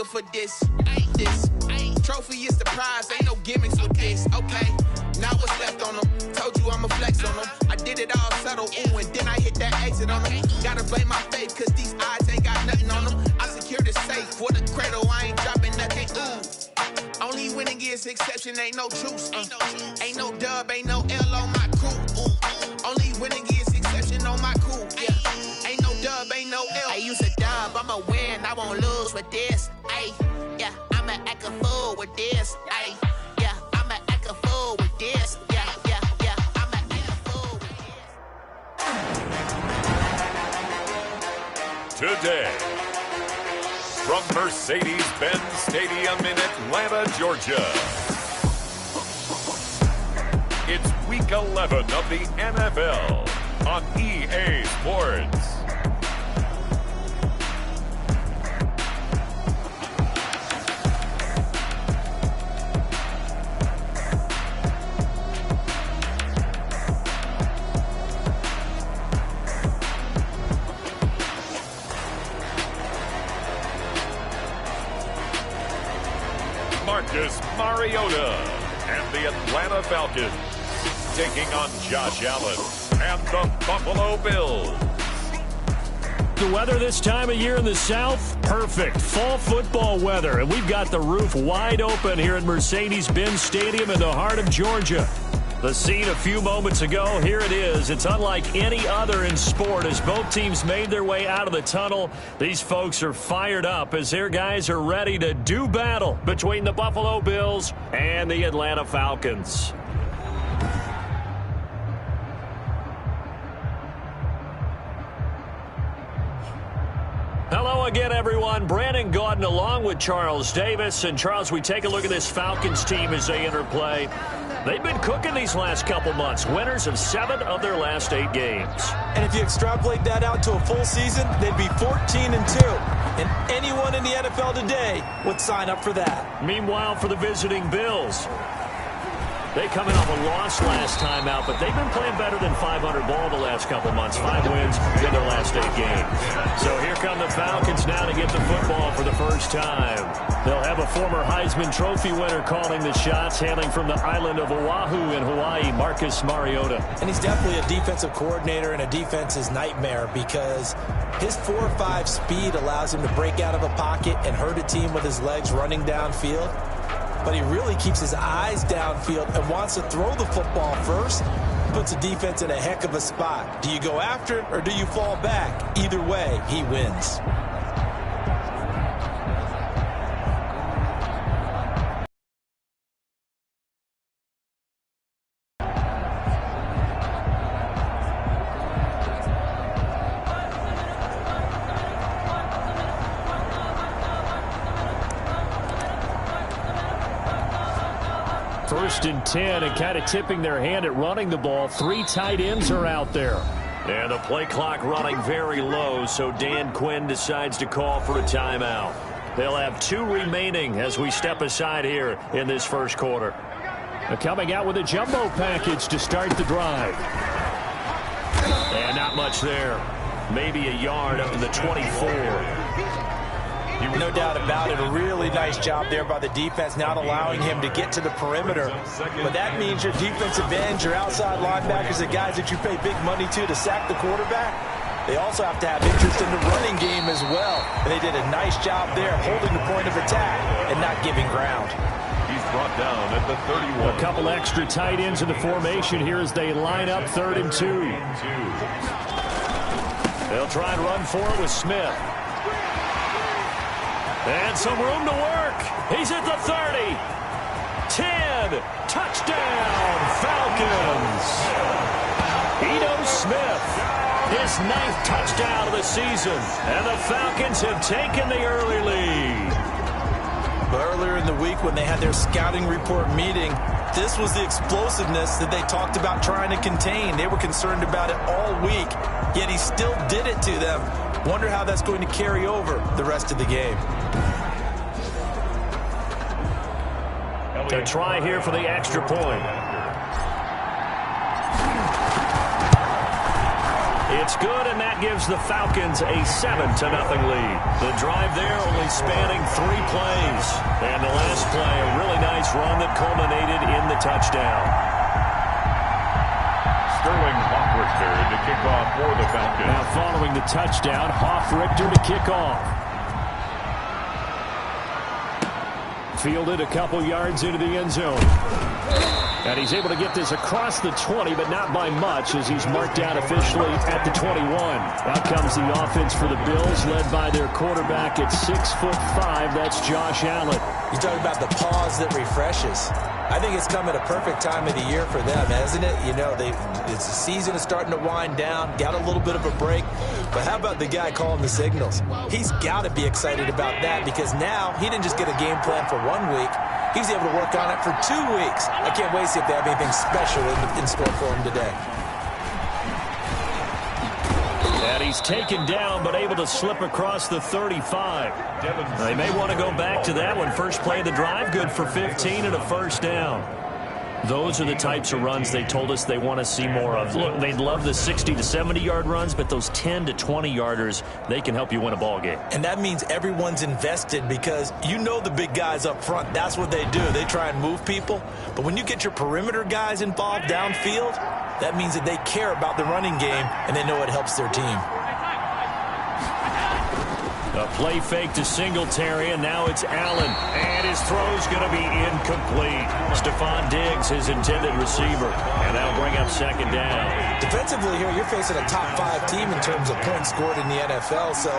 nigga for this. Ain't this. Trophy is the prize, ain't no gimmicks with this. Okay, now what's left on them? Told you I'ma flex on them. I did it all subtle, ooh, and then I hit that exit on them. Gotta blame my faith, cause these eyes ain't got nothing on them. I secured the safe for the cradle, I ain't dropping nothing, ooh. Only winning is exception, ain't no truce. Ain't no dub, ain't no L on my crew. Only winning is exception on my crew. Yeah. Ain't no dub, ain't no L. I use a dub, I'ma win, I won't lose with this. Ay, yeah, I'ma act a fool with this. Ay, yeah, I'ma act a fool with this. Yeah, yeah, yeah, I'ma act a fool with this. Today, from Mercedes-Benz Stadium in Atlanta, Georgia, it's Week 11 of the NFL on EA Sports. Marcus Mariota and the Atlanta Falcons taking on Josh Allen and the Buffalo Bills. The weather this time of year in the South, perfect. Fall football weather, and we've got the roof wide open here at Mercedes-Benz Stadium in the heart of Georgia. The scene a few moments ago, here it is. It's unlike any other in sport as both teams made their way out of the tunnel. These folks are fired up as their guys are ready to do battle between the Buffalo Bills and the Atlanta Falcons. Hello again, everyone. Brandon Gaudin along with Charles Davis. And, Charles, we take a look at this Falcons team as they enter play. They've been cooking these last couple months. Winners of 7 of their last 8 games. And if you extrapolate that out to a full season, they'd be 14-2. And anyone in the NFL today would sign up for that. Meanwhile, for the visiting Bills, they come in off a loss last time out, but they've been playing better than 500 ball the last couple months. 5 wins in their last 8 games. So here come the Falcons now to get the football for the first time. They'll have a former Heisman Trophy winner calling the shots, hailing from the island of Oahu in Hawaii, Marcus Mariota. And he's definitely a defensive coordinator and a defense's nightmare because his 4-5 speed allows him to break out of a pocket and hurt a team with his legs running downfield. But he really keeps his eyes downfield and wants to throw the football first. Puts the defense in a heck of a spot. Do you go after it or do you fall back? Either way, he wins. First and 10, and kind of tipping their hand at running the ball. 3 tight ends are out there. And the play clock running very low, so Dan Quinn decides to call for a timeout. They'll have 2 remaining as we step aside here in this first quarter. Coming out with a jumbo package to start the drive. And not much there. Maybe a yard up to the 24. No doubt about it. A really nice job there by the defense, not allowing him to get to the perimeter. But that means your defensive ends, your outside linebackers, the guys that you pay big money to sack the quarterback, they also have to have interest in the running game as well. And they did a nice job there holding the point of attack and not giving ground. He's brought down at the 31. A couple extra tight ends in the formation here as they line up 3rd and 2. They'll try and run for it with Smith. And some room to work. He's at the 30. 10. Touchdown, Falcons. Ito Smith, his 9th touchdown of the season. And the Falcons have taken the early lead. But earlier in the week when they had their scouting report meeting, this was the explosiveness that they talked about trying to contain. They were concerned about it all week, yet he still did it to them. Wonder how that's going to carry over the rest of the game. A try here for the extra point. It's good, and that gives the Falcons a 7-0 lead. The drive there only spanning 3 plays. And the last play, a really nice run that culminated in the touchdown. Sterling Hoffrichter to kick off for the Falcons. Now following the touchdown, Hoffrichter to kick off. Fielded a couple yards into the end zone. And he's able to get this across the 20, but not by much, as he's marked down officially at the 21. Out comes the offense for the Bills, led by their quarterback at 6'5". That's Josh Allen. You talk about the pause that refreshes. I think it's come at a perfect time of the year for them, hasn't it? You know, the season is starting to wind down, got a little bit of a break. But how about the guy calling the signals? He's got to be excited about that, because now he didn't just get a game plan for 1 week. He's able to work on it for 2 weeks. I can't wait to see if they have anything special in store for him today. And he's taken down, but able to slip across the 35. They may want to go back to that one. First play of the drive, good for 15 and a first down. Those are the types of runs they told us they want to see more of. Look, they'd love the 60 to 70-yard runs, but those 10 to 20-yarders, they can help you win a ball game. And that means everyone's invested, because you know the big guys up front, that's what they do. They try and move people. But when you get your perimeter guys involved downfield, that means that they care about the running game, and they know it helps their team. A play fake to Singletary, and now it's Allen. And his throw's going to be incomplete. Stephon Diggs, his intended receiver. And that'll bring up second down. Defensively here, you're facing a top 5 team in terms of points scored in the NFL. So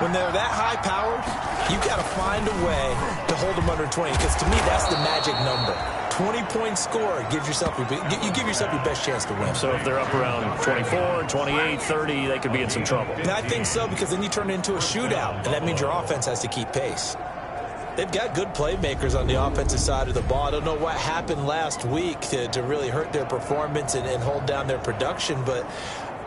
when they're that high-powered, you've got to find a way to hold them under 20. Because to me, that's the magic number. 20-point score gives yourself you give yourself your best chance to win. So if they're up around 24, 28, 30, they could be in some trouble. And I think so, because then you turn it into a shootout, and that means your offense has to keep pace. They've got good playmakers on the offensive side of the ball. I don't know what happened last week to really hurt their performance and hold down their production, but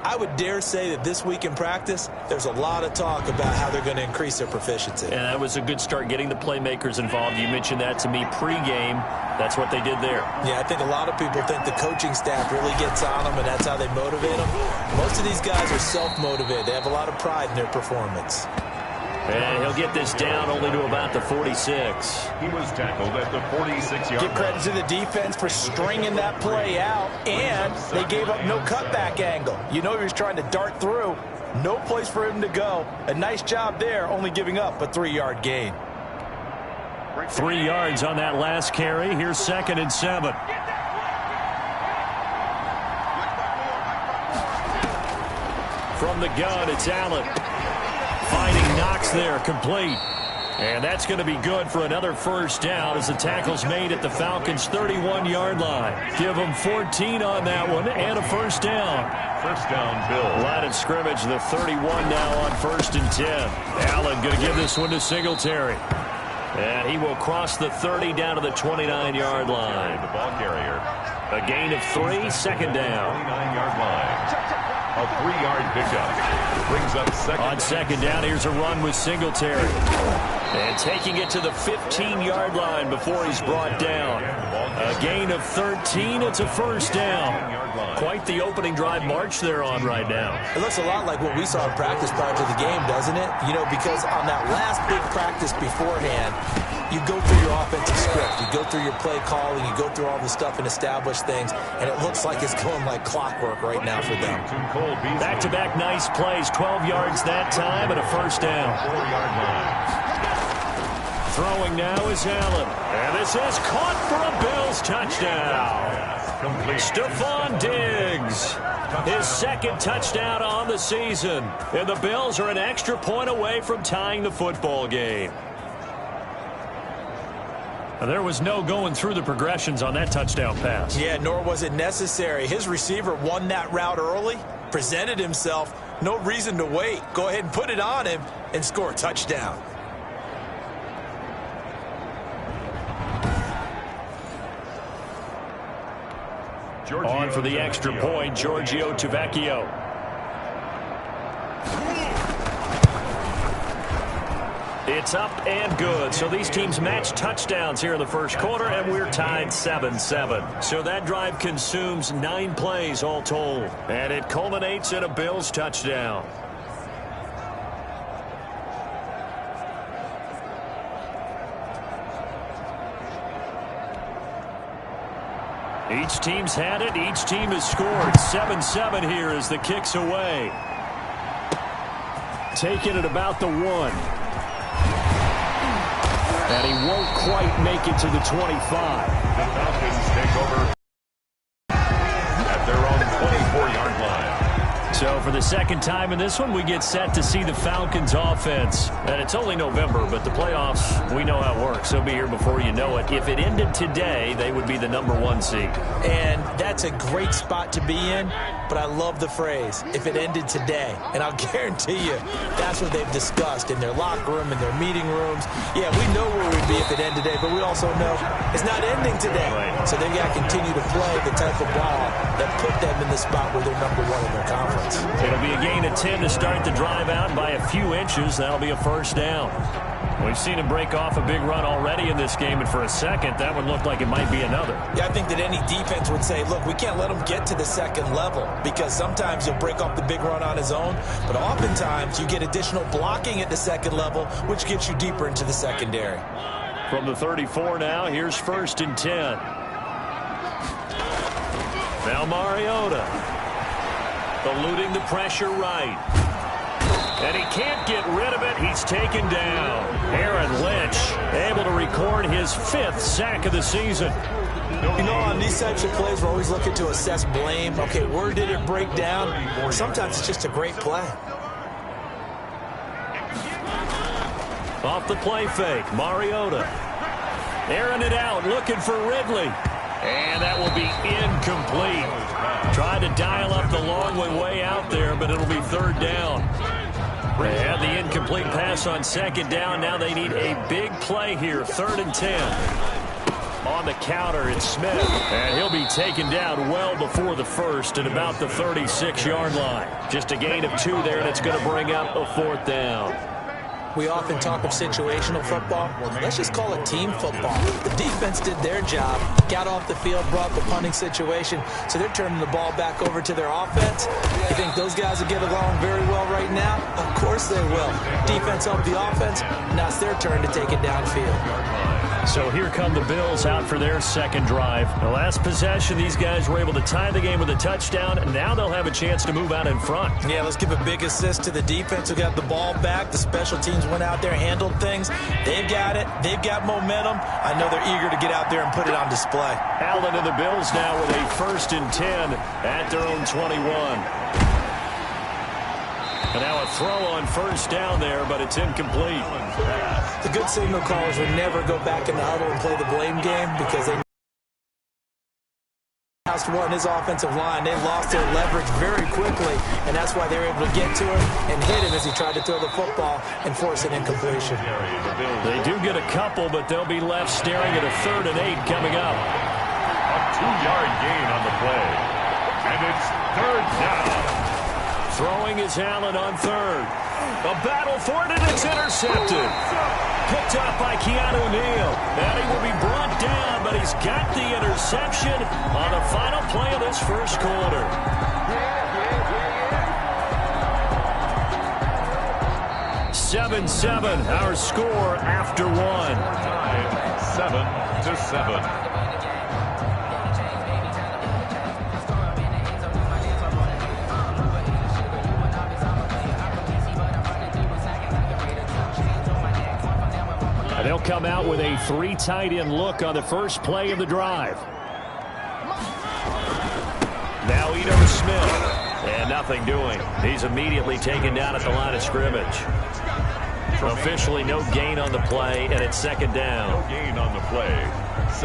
I would dare say that this week in practice, there's a lot of talk about how they're going to increase their proficiency. And that was a good start, getting the playmakers involved. You mentioned that to me pregame. That's what they did there. Yeah, I think a lot of people think the coaching staff really gets on them, and that's how they motivate them. Most of these guys are self-motivated. They have a lot of pride in their performance. And he'll get this down only to about the 46. He was tackled at the 46-yard line. Give credit to the defense for stringing that play out, and they gave up no cutback angle. You know he was trying to dart through. No place for him to go. A nice job there, only giving up a 3-yard gain. 3 yards on that last carry. Here's 2nd and 7. From the gun, it's Allen. Fighting Knox there, complete. And that's going to be good for another first down as the tackle's made at the Falcons' 31-yard line. Give them 14 on that one and a first down. First down, Bill. Line of scrimmage, the 31 now on 1st and 10. Allen going to give this one to Singletary. And he will cross the 30 down to the 29-yard line. The ball carrier. A gain of 3, 2nd down. 29-yard line. A 3-yard pickup. Brings up second. On 2nd down, here's a run with Singletary. And taking it to the 15-yard line before he's brought down. A gain of 13. It's a first down. Quite the opening drive march they're on right now. It looks a lot like what we saw in practice prior to the game, doesn't it? You know, because on that last big practice beforehand, you go through your offensive script, you go through your play calling, you go through all the stuff and establish things, and it looks like it's going like clockwork right now for them. Back-to-back nice plays, 12 yards that time and a first down. 4-yard line. Throwing now is Allen. And this is caught for a Bills touchdown. Stephon Diggs, his 2nd touchdown on the season. And the Bills are an extra point away from tying the football game. There was no going through the progressions on that touchdown pass. Yeah, nor was it necessary. His receiver won that route early, presented himself, no reason to wait. Go ahead and put it on him and score a touchdown. On for the extra point, Giorgio It's up and good. So these teams match touchdowns here in the first quarter, and we're tied 7-7. So that drive consumes 9 plays all told. And it culminates in a Bills touchdown. Each team's had it. Each team has scored. 7-7 here as the kick's away. Taking it about the 1. And he won't quite make it to the 25. The Falcons take over at their own 24-yard line. So for the second time in this one, we get set to see the Falcons offense. And it's only November, but the playoffs, we know how it works. They'll be here before you know it. If it ended today, they would be the #1 seed. And that's a great spot to be in, but I love the phrase, if it ended today. And I'll guarantee you, that's what they've discussed in their locker room, in their meeting rooms. Yeah, we know where we'd be if it ended today, but we also know it's not ending today. Right. So they've got to continue to play the type of ball that put them in the spot where they're #1 in their conference. It'll be a gain of 10 to start the drive out by a few inches. That'll be a first down. We've seen him break off a big run already in this game, and for a second, that would look like it might be another. Yeah, I think that any defense would say, look, we can't let him get to the second level because sometimes he'll break off the big run on his own, but oftentimes you get additional blocking at the second level, which gets you deeper into the secondary. From the 34 now, here's 1st and 10. Now Mariota eluding the pressure right. And he can't get rid of it. He's taken down. Aaron Lynch able to record his 5th sack of the season. You know, on these types of plays, we're always looking to assess blame. Okay, where did it break down? Sometimes it's just a great play. Off the play fake, Mariota. Airing it out, looking for Ridley. And that will be incomplete. Tried to dial up the long one way out there, but it'll be 3rd down. They had the incomplete pass on 2nd down. Now they need a big play here, 3rd and 10. On the counter, it's Smith. And he'll be taken down well before the 1st at about the 36-yard line. Just a gain of 2 there, and it's going to bring up a 4th down. We often talk of situational football. Let's just call it team football. The defense did their job, got off the field, brought the punting situation, so they're turning the ball back over to their offense. You think those guys will get along very well right now? Of course they will. Defense helped the offense. Now it's their turn to take it downfield. So here come the Bills out for their 2nd drive. The last possession, these guys were able to tie the game with a touchdown, and now they'll have a chance to move out in front. Yeah, let's give a big assist to the defense who got the ball back. The special teams went out there, handled things. They've got it. They've got momentum. I know they're eager to get out there and put it on display. Allen and the Bills now with a 1st and 10 at their own 21. And now a throw on 1st down there, but it's incomplete. The good signal callers would never go back in the huddle and play the blame game because they lost one. His offensive line, they lost their leverage very quickly, and that's why they were able to get to him and hit him as he tried to throw the football and force an incompletion. They do get a couple, but they'll be left staring at a 3rd and 8 coming up. A 2-yard gain on the play. And it's 3rd down. Throwing is Allen on 3rd. A battle for it, and it's intercepted. Picked up by Keanu Neal. And he will be brought down, but he's got the interception on the final play of this first quarter. Seven, our score after 1. 7-7. They'll come out with a 3 tight end look on the first play of the drive. Now Ito Smith. And nothing doing. He's immediately taken down at the line of scrimmage. Officially no gain on the play, and it's 2nd down. No gain on the play.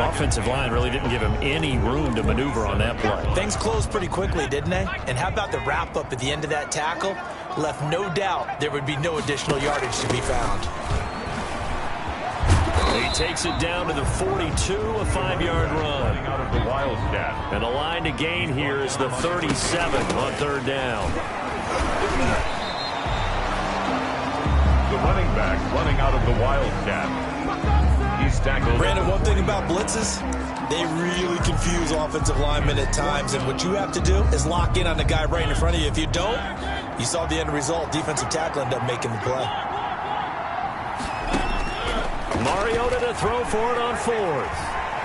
Offensive line really didn't give him any room to maneuver on that play. Things closed pretty quickly, didn't they? And how about the wrap-up at the end of that tackle? Left no doubt there would be no additional yardage to be found. He takes it down to the 42, a 5-yard run. Out of the Wildcat. And the line to gain here is the 37 on 3rd down. the running back running out of the Wildcat. He's tackled. Brandon, one thing about blitzes, they really confuse offensive linemen at times, and what you have to do is lock in on the guy right in front of you. If you don't, you saw the end result. Defensive tackle ended up making the play. Mariota to throw for it on fourth.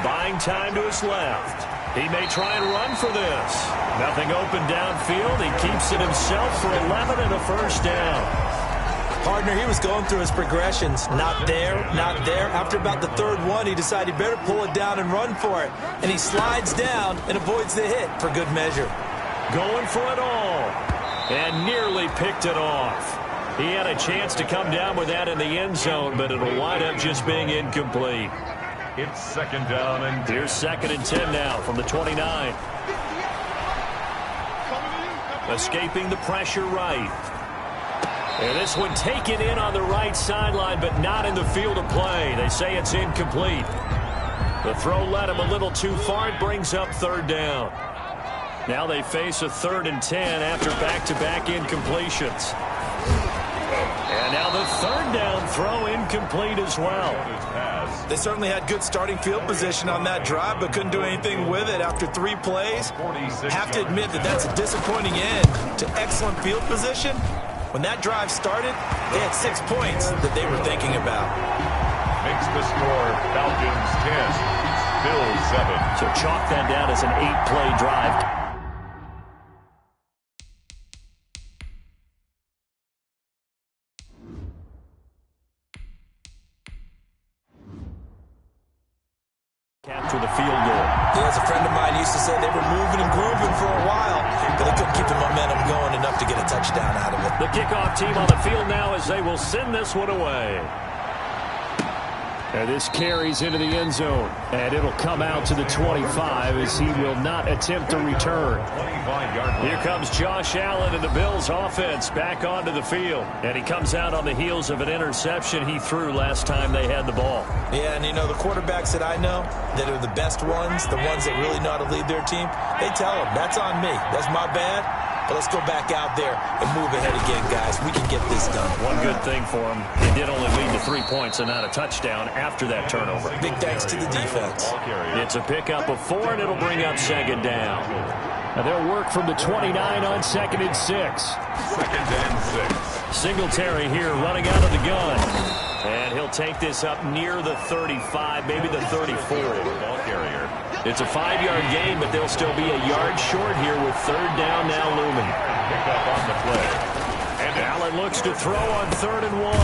Buying time to his left. He may try and run for this. Nothing open downfield. He keeps it himself for 11 and a first down. Partner, he was going through his progressions. Not there, not there. After about the third one, he decided he better pull it down and run for it. And he slides down and avoids the hit for good measure. Going for it all. And nearly picked it off. He had a chance to come down with that in the end zone, but it'll wind up just being incomplete. It's second down and 10. Here's 2nd and 10 now from the 29. Escaping the pressure right. And this one taken in on the right sideline, but not in the field of play. They say it's incomplete. The throw led him a little too far. It brings up 3rd down. Now they face a 3rd and 10 after back-to-back incompletions. And now the 3rd down throw incomplete as well. They certainly had good starting field position on that drive, but couldn't do anything with it after 3 plays. Have to admit that that's a disappointing end to excellent field position. When that drive started, they had 6 points that they were thinking about. Makes the score Falcons 10, Bills 7. So chalk that down as an 8-play drive. Capture the field goal. Yeah, as a friend of mine used to say, they were moving and grooving for a while, but they couldn't keep the momentum going enough to get a touchdown out of it. The kickoff team on the field now as they will send this one away. And this carries into the end zone, and it'll come out to the 25 as he will not attempt to return. Here comes Josh Allen and the Bills offense back onto the field, and he comes out on the heels of an interception he threw last time they had the ball. Yeah, and you know, the quarterbacks that I know that are the best ones, the ones that really know how to lead their team, they tell them, that's on me, that's my bad. But let's go back out there and move ahead again, guys. We can get this done. One good thing for him, he did only lead to 3 points and not a touchdown after that turnover. Big thanks to the defense. It's a pickup of 4, and it'll bring up 2nd down. And they'll work from the 29 on 2nd and 6. 2nd and 6. Singletary here running out of the gun. And he'll take this up near the 35, maybe the 34. Ball carrier. It's a 5-yard gain, but they'll still be a yard short here with 3rd down now looming. Pick up on the play. And Allen looks to throw on 3rd and 1.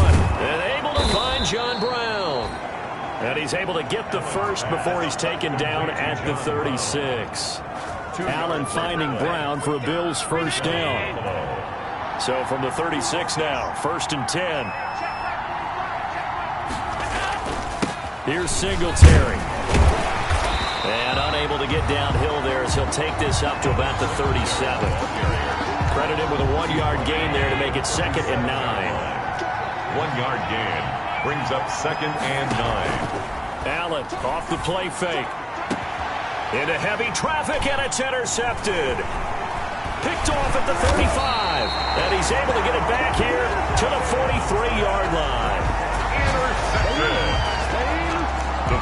And able to find John Brown. And he's able to get the first before he's taken down at the 36. Allen finding Brown for a Bills first down. So from the 36 now, 1st and 10. Here's Singletary. And unable to get downhill there as he'll take this up to about the 37. Credit him with a 1-yard gain there to make it 2nd and 9. 1-yard gain brings up 2nd and 9. Allen off the play fake. Into heavy traffic, and it's intercepted. Picked off at the 35. And he's able to get it back here to the 43-yard line. Intercepted.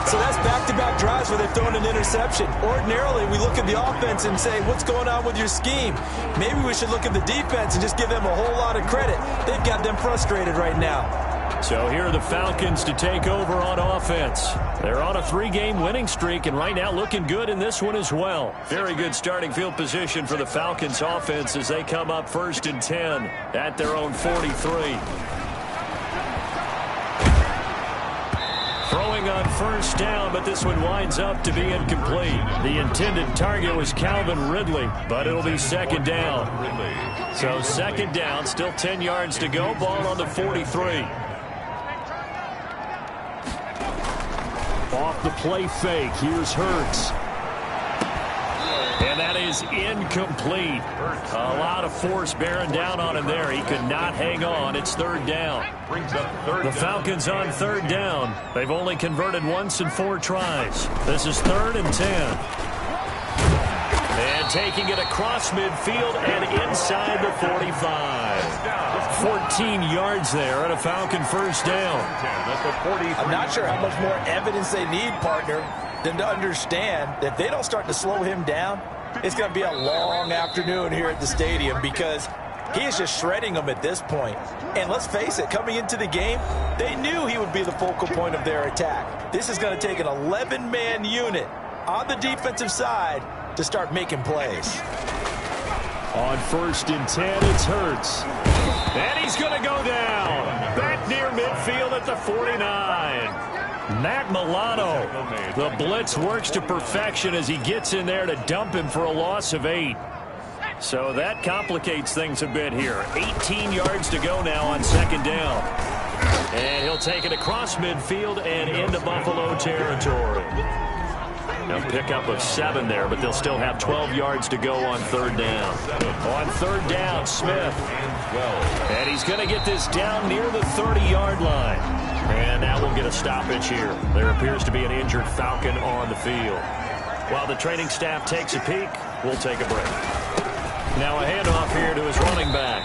So that's back-to-back drives where they've thrown an interception. Ordinarily, we look at the offense and say, what's going on with your scheme? Maybe we should look at the defense and just give them a whole lot of credit. They've got them frustrated right now. So here are the Falcons to take over on offense. They're on a 3-game winning streak, and right now looking good in this one as well. Very good starting field position for the Falcons offense as they come up 1st and 10 at their own 43. Throwing on 1st down, but this one winds up to be incomplete. The intended target was Calvin Ridley, but it'll be 2nd down. So 2nd down, still 10 yards to go, ball on the 43. Off the play fake, here's Hurts. And that is incomplete. A lot of force bearing down on him there. He could not hang on. It's 3rd down. The Falcons on 3rd down. They've only converted once in 4 tries. This is 3rd and 10. And taking it across midfield and inside the 45. 14 yards there and a Falcon first down. I'm not sure how much more evidence they need, partner, than to understand that if they don't start to slow him down, it's going to be a long afternoon here at the stadium because he is just shredding them at this point. And let's face it, coming into the game, they knew he would be the focal point of their attack. This is going to take an 11-man unit on the defensive side to start making plays. On 1st and 10, it's Hurts. And he's going to go down. Back near midfield at the 49. Matt Milano. The blitz works to perfection as he gets in there to dump him for a loss of 8. So that complicates things a bit here. 18 yards to go now on 2nd down. And he'll take it across midfield and into Buffalo territory. A pickup of 7 there, but they'll still have 12 yards to go on 3rd down. On 3rd down, Smith. And he's going to get this down near the 30-yard line. And now we'll get a stoppage here. There appears to be an injured Falcon on the field. While the training staff takes a peek, we'll take a break. Now a handoff here to his running back.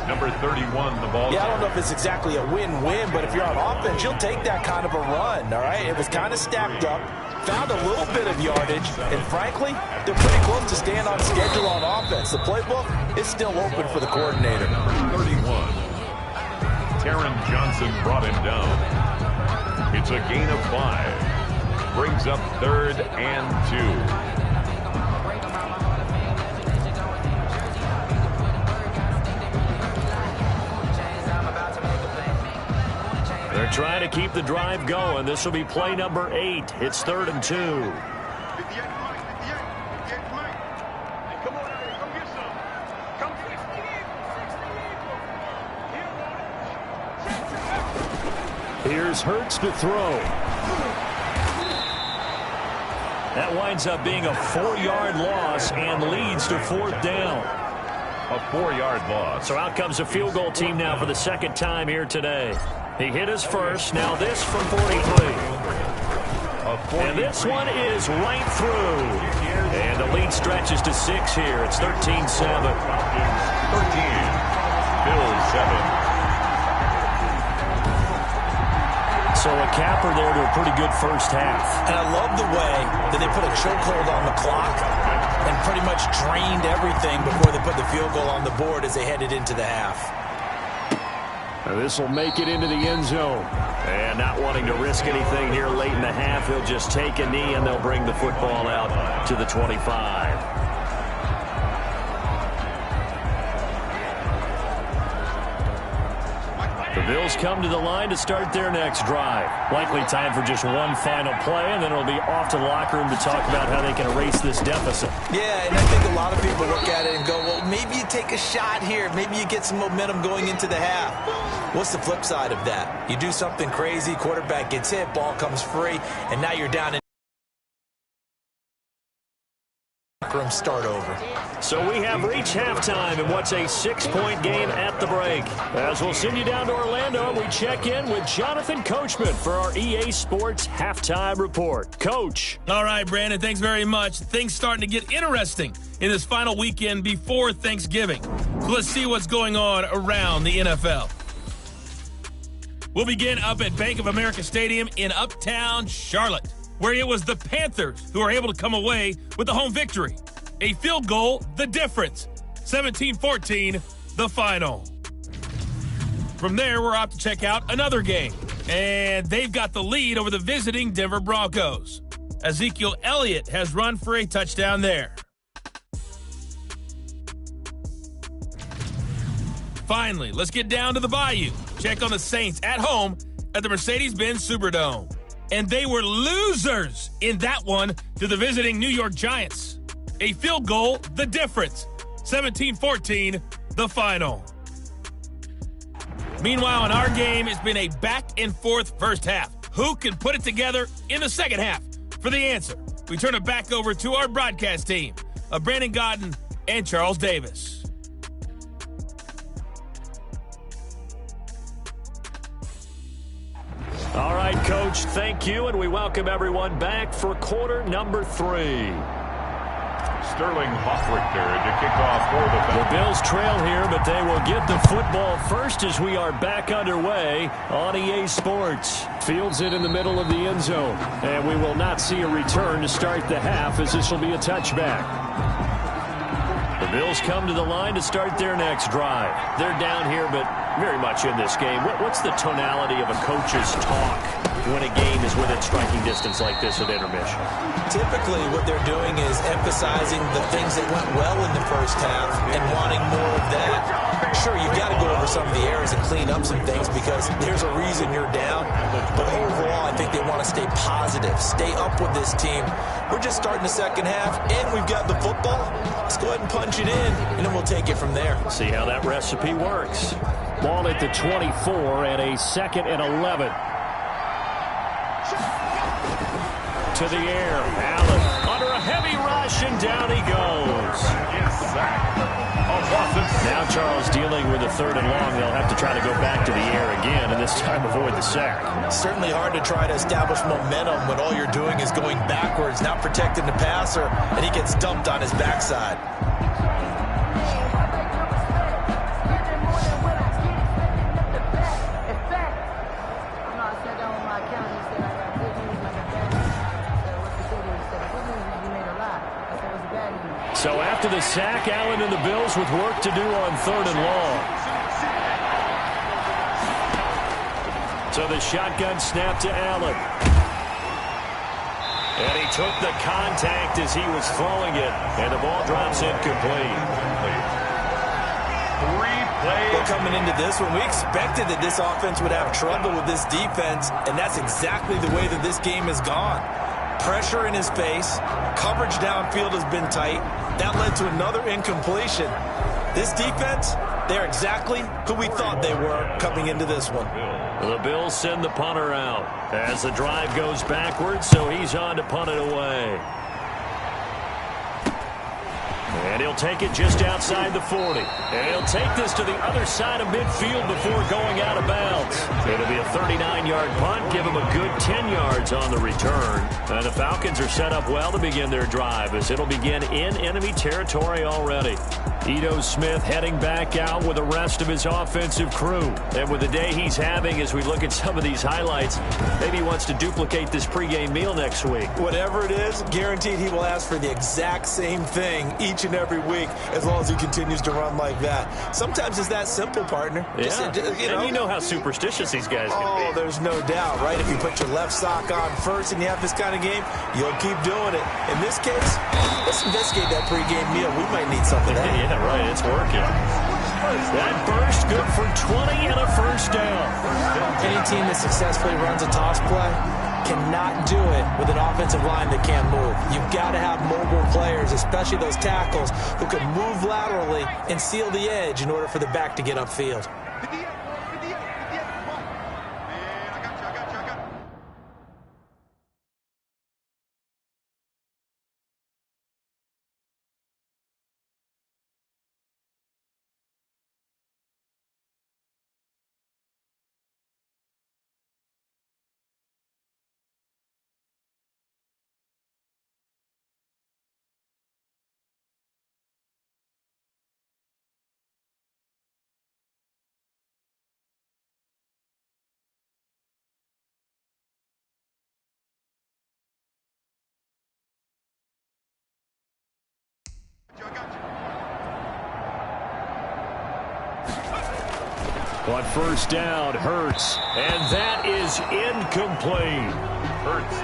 Number 31, the ball. Yeah, I don't know if it's exactly a win-win, but if you're on offense, you'll take that kind of a run, all right? It was kind of stacked up, found a little bit of yardage, and frankly, they're pretty close to staying on schedule on offense. The playbook is still open for the coordinator. 31. Taron Johnson brought him down. It's a gain of 5. Brings up 3rd and 2. They're trying to keep the drive going. This will be play number 8. It's 3rd and 2. Here's Hurts to throw. That winds up being a 4-yard loss and leads to 4th down. A 4-yard loss. So out comes a field goal team now for the 2nd time here today. He hit his first. Now this from 43. And this one is right through. And the lead stretches to 6 here. It's 13-7. 13. Bills 7. So a capper there to a pretty good first half. And I love the way that they put a chokehold on the clock and pretty much drained everything before they put the field goal on the board as they headed into the half. This will make it into the end zone. And not wanting to risk anything here late in the half, he'll just take a knee and they'll bring the football out to the 25. The Bills come to the line to start their next drive. Likely time for just one final play, and then it'll be off to the locker room to talk about how they can erase this deficit. Yeah, and I think a lot of people look at it and go, well, maybe you take a shot here. Maybe you get some momentum going into the half. What's the flip side of that? You do something crazy, quarterback gets hit, ball comes free, and now you're down in room, start over. So we have reached halftime in what's a 6-point game at the break. As we'll send you down to Orlando, we check in with Jonathan Coachman for our EA Sports Halftime Report. Coach. All right, Brandon, thanks very much. Things starting to get interesting in this final weekend before Thanksgiving. So let's see what's going on around the NFL. We'll begin up at Bank of America Stadium in Uptown Charlotte, where it was the Panthers who were able to come away with the home victory. A field goal, the difference. 17-14, the final. From there, we're off to check out another game. And they've got the lead over the visiting Denver Broncos. Ezekiel Elliott has run for a touchdown there. Finally, let's get down to the Bayou. Check on the Saints at home at the Mercedes-Benz Superdome. And they were losers in that one to the visiting New York Giants. A field goal, the difference. 17-14, the final. Meanwhile, in our game, it's been a back-and-forth first half. Who can put it together in the second half? For the answer, we turn it back over to our broadcast team of Brandon Godden and Charles Davis. All right, Coach, thank you, and we welcome everyone back for quarter number 3. Sterling Hoffrichter to kick off for the Falcons. The Bills trail here, but they will get the football first as we are back underway on EA Sports. Fields it in the middle of the end zone, and we will not see a return to start the half as this will be a touchback. The Bills come to the line to start their next drive. They're down here, but very much in this game. What's the tonality of a coach's talk when a game is within striking distance like this at intermission? Typically, what they're doing is emphasizing the things that went well in the first half and wanting more of that. Sure, you've got to go over some of the errors and clean up some things because there's a reason you're down. But overall, I think they want to stay positive, stay up with this team. We're just starting the second half, and we've got the football. Let's go ahead and punch it in, and then we'll take it from there. See how that recipe works. Ball at the 24 and a 2nd and 11. To the air. Allen under a heavy rush, and down he goes. Now Charles dealing with a 3rd and long. They'll have to try to go back to the air again, and this time avoid the sack. Certainly hard to try to establish momentum when all you're doing is going backwards, not protecting the passer, and he gets dumped on his backside. So after the sack, Allen and the Bills with work to do on 3rd and long. So the shotgun snap to Allen. And he took the contact as he was throwing it, and the ball drops incomplete. Well, coming into this one, we expected that this offense would have trouble with this defense, and that's exactly the way that this game has gone. Pressure in his face, coverage downfield has been tight. That led to another incompletion. This defense, they're exactly who we thought they were coming into this one. The Bills send the punter out as the drive goes backwards, so he's on to punt it away. And he'll take it just outside the 40. And he'll take this to the other side of midfield before going out of bounds. It'll be a 39-yard punt, give him a good 10 yards on the return. And the Falcons are set up well to begin their drive as it'll begin in enemy territory already. Ito Smith heading back out with the rest of his offensive crew. And with the day he's having as we look at some of these highlights, maybe he wants to duplicate this pregame meal next week. Whatever it is, guaranteed he will ask for the exact same thing each and every week as long as he continues to run like that. Sometimes it's that simple, partner. Yeah, Just, and you know how superstitious these guys can be. Oh, there's no doubt, right? If you put your left sock on first and you have this kind of game, you'll keep doing it. In this case, let's investigate that pregame meal. We might need something. Yeah, right. It's working. That burst good for 20 and a first down. Any team that successfully runs a toss play cannot do it with an offensive line that can't move. You've got to have mobile players, especially those tackles, who can move laterally and seal the edge in order for the back to get upfield. On first down, Hurts, and that is incomplete.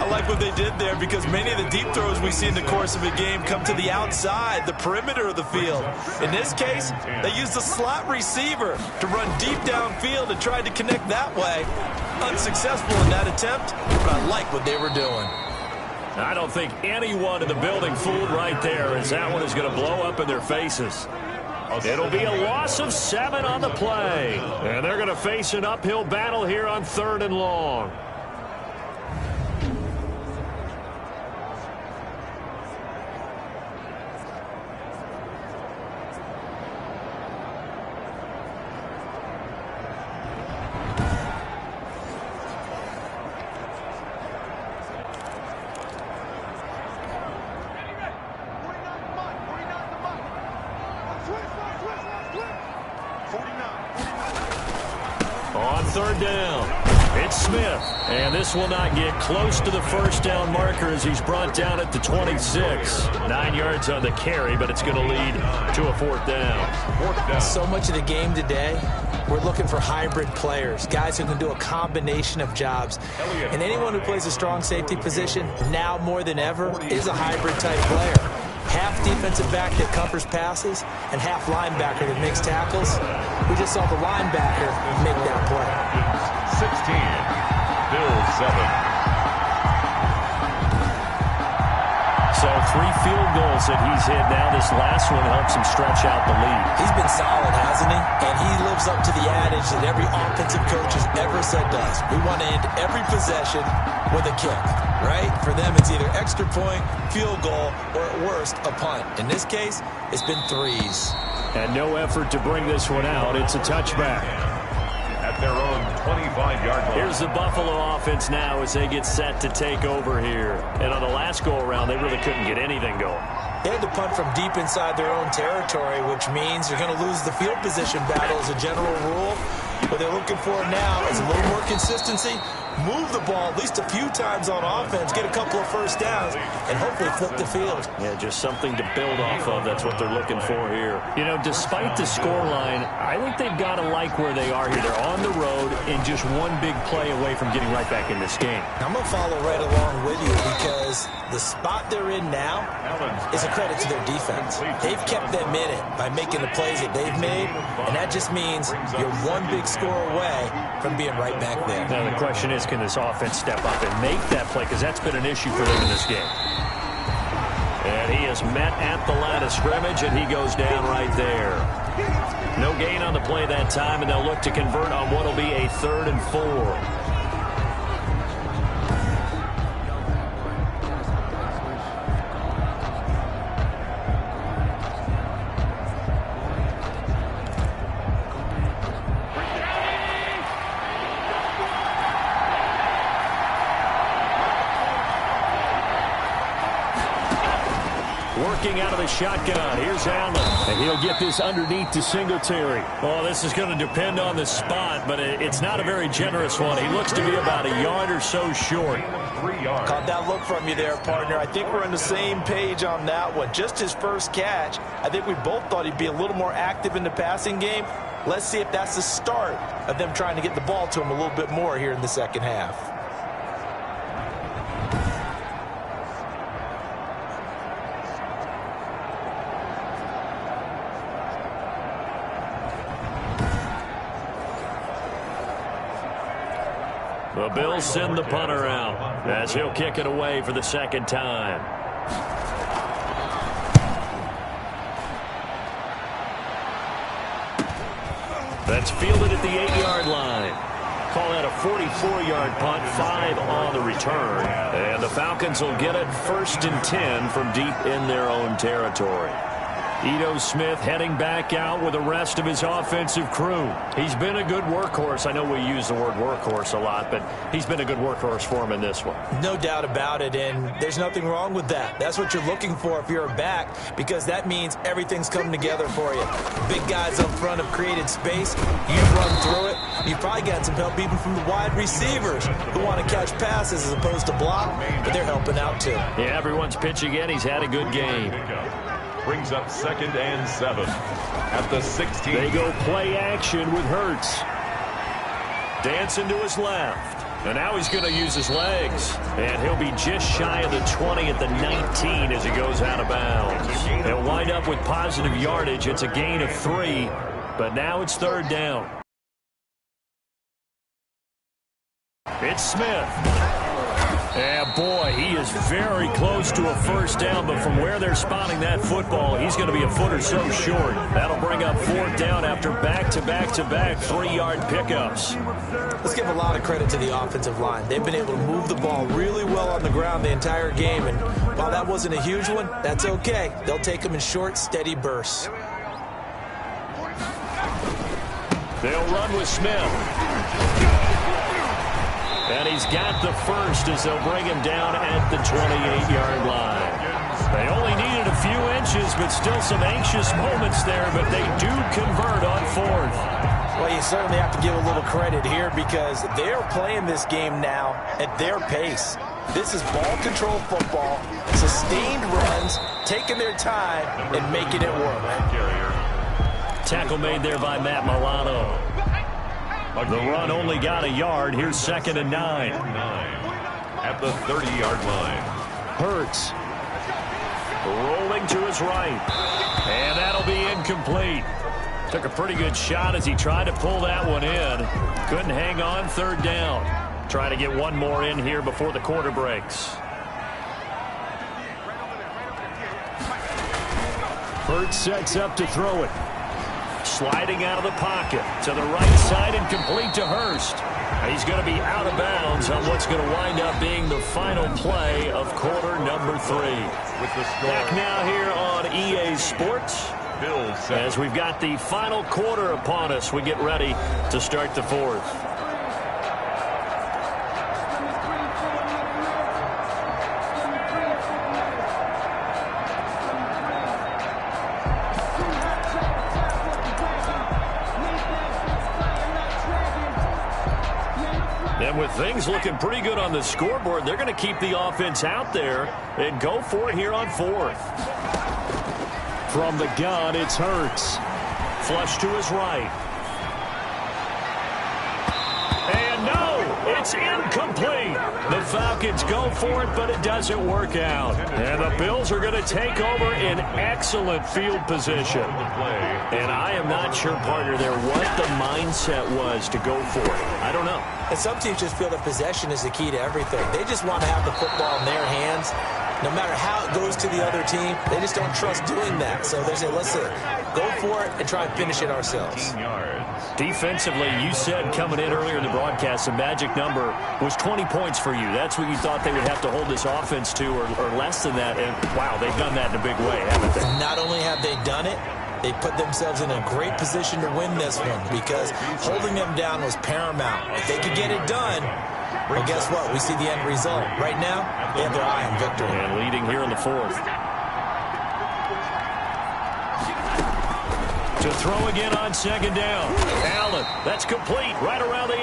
I like what they did there because many of the deep throws we see in the course of a game come to the outside, the perimeter of the field. In this case, they used a slot receiver to run deep downfield and tried to connect that way. Unsuccessful in that attempt, but I like what they were doing. I don't think anyone in the building fooled right there, as that one is going to blow up in their faces. It'll be a loss of 7 on the play. And they're going to face an uphill battle here on 3rd and long. third down. It's Smith, and this will not get close to the first down marker as he's brought down at the 26. 9 yards on the carry, but it's going to lead to a fourth down. So much of the game today, we're looking for hybrid players, guys who can do a combination of jobs. And anyone who plays a strong safety position, now more than ever, is a hybrid-type player. Half defensive back that covers passes and half linebacker that makes tackles. We just saw the linebacker make that play. 16, Bills 7. So 3 field goals that he's hit now. This last one helps him stretch out the lead. He's been solid, hasn't he? And he lives up to the adage that every offensive coach has ever said to us. We want to end every possession with a kick, right? For them, it's either extra point, field goal, or at worst, a punt. In this case, it's been 3s. And no effort to bring this one out. It's a touchback. At their own 25-yard line. Here's the Buffalo offense now as they get set to take over here. And on the last go-around, they really couldn't get anything going. They had to punt from deep inside their own territory, which means you're going to lose the field position battle as a general rule. What they're looking for now is a little more consistency, move the ball at least a few times on offense, get a couple of first downs, and hopefully flip the field. Yeah, just something to build off of. That's what they're looking for here. You know, despite the scoreline, I think they've got to like where they are here. They're on the road and just one big play away from getting right back in this game. I'm going to follow right along with you because the spot they're in now is a credit to their defense. They've kept them in it by making the plays that they've made, and that just means you're one big score away from being right back there. Now the question is, can this offense step up and make that play? Because that's been an issue for them in this game. And he is met at the line of scrimmage, and he goes down right there. No gain on the play that time, and they'll look to convert on what will be a 3rd and 4. Working out of the shotgun. Here's Allen. And he'll get this underneath to Singletary. Well, this is going to depend on the spot, but it's not a very generous one. He looks to be about a yard or so short. Caught that look from you there, partner. I think we're on the same page on that one. Just his first catch. I think we both thought he'd be a little more active in the passing game. Let's see if that's the start of them trying to get the ball to him a little bit more here in the second half. The Bills send the punter out as he'll kick it away for the second time. That's fielded at the 8-yard line. Call that a 44-yard punt, 5 on the return. And the Falcons will get it 1st and 10 from deep in their own territory. Ito Smith heading back out with the rest of his offensive crew. He's been a good workhorse. I know we use the word workhorse a lot, but he's been a good workhorse for him in this one. No doubt about it, and there's nothing wrong with that. That's what you're looking for if you're a back, because that means everything's coming together for you. Big guys up front have created space. You run through it. You've probably got some help even from the wide receivers who want to catch passes as opposed to block, but they're helping out too. Yeah, everyone's pitching in. He's had a good game. Brings up 2nd and 7 at the 16. They go play action with Hurts. Dancing to his left. And now he's going to use his legs. And he'll be just shy of the 20 at the 19 as he goes out of bounds. He'll wind up with positive yardage. It's a gain of 3, but now it's 3rd down. It's Smith. And boy, he is very close to a first down, but from where they're spotting that football, he's going to be a foot or so short. That'll bring up 4th down after back-to-back-to-back 3-yard pickups. Let's give a lot of credit to the offensive line. They've been able to move the ball really well on the ground the entire game, and while that wasn't a huge one, that's okay. They'll take them in short, steady bursts. They'll run with Smith. And he's got the first as they'll bring him down at the 28-yard line. They only needed a few inches, but still some anxious moments there, but they do convert on fourth. Well, you certainly have to give a little credit here because they're playing this game now at their pace. This is ball control football, sustained runs, taking their time and making it work. Tackle made there by Matt Milano. The run only got a yard. Here's 2nd and 9. At the 30-yard line. Hurts. Rolling to his right. And that'll be incomplete. Took a pretty good shot as he tried to pull that one in. Couldn't hang on. 3rd down. Trying to get one more in here before the quarter breaks. Hurts sets up to throw it. Sliding out of the pocket to the right side and complete to Hurst. He's going to be out of bounds on what's going to wind up being the final play of quarter number 3. With the score. Back now here on EA Sports. As we've got the final quarter upon us, we get ready to start the 4th. And with things looking pretty good on the scoreboard, they're going to keep the offense out there and go for it here on 4th. From the gun, it's Hurts. Flush to his right. And no, it's incomplete. The Falcons go for it, but it doesn't work out. And the Bills are going to take over in excellent field position. And I am not sure, partner, there what the mindset was to go for it. I don't know. And some teams just feel that possession is the key to everything. They just want to have the football in their hands. No matter how it goes to the other team, they just don't trust doing that. So they say, listen, go for it and try and finish it ourselves. Defensively, you said coming in earlier in the broadcast, the magic number was 20 points for you. That's what you thought they would have to hold this offense to or less than that. And, wow, they've done that in a big way, haven't they? Not only have they done it, they put themselves in a great position to win this one because holding them down was paramount. If they could get it done, well, guess what? We see the end result. Right now, they have their eye on victory. And leading here in the 4th. To throw again on 2nd down. Allen, that's complete right around the 8.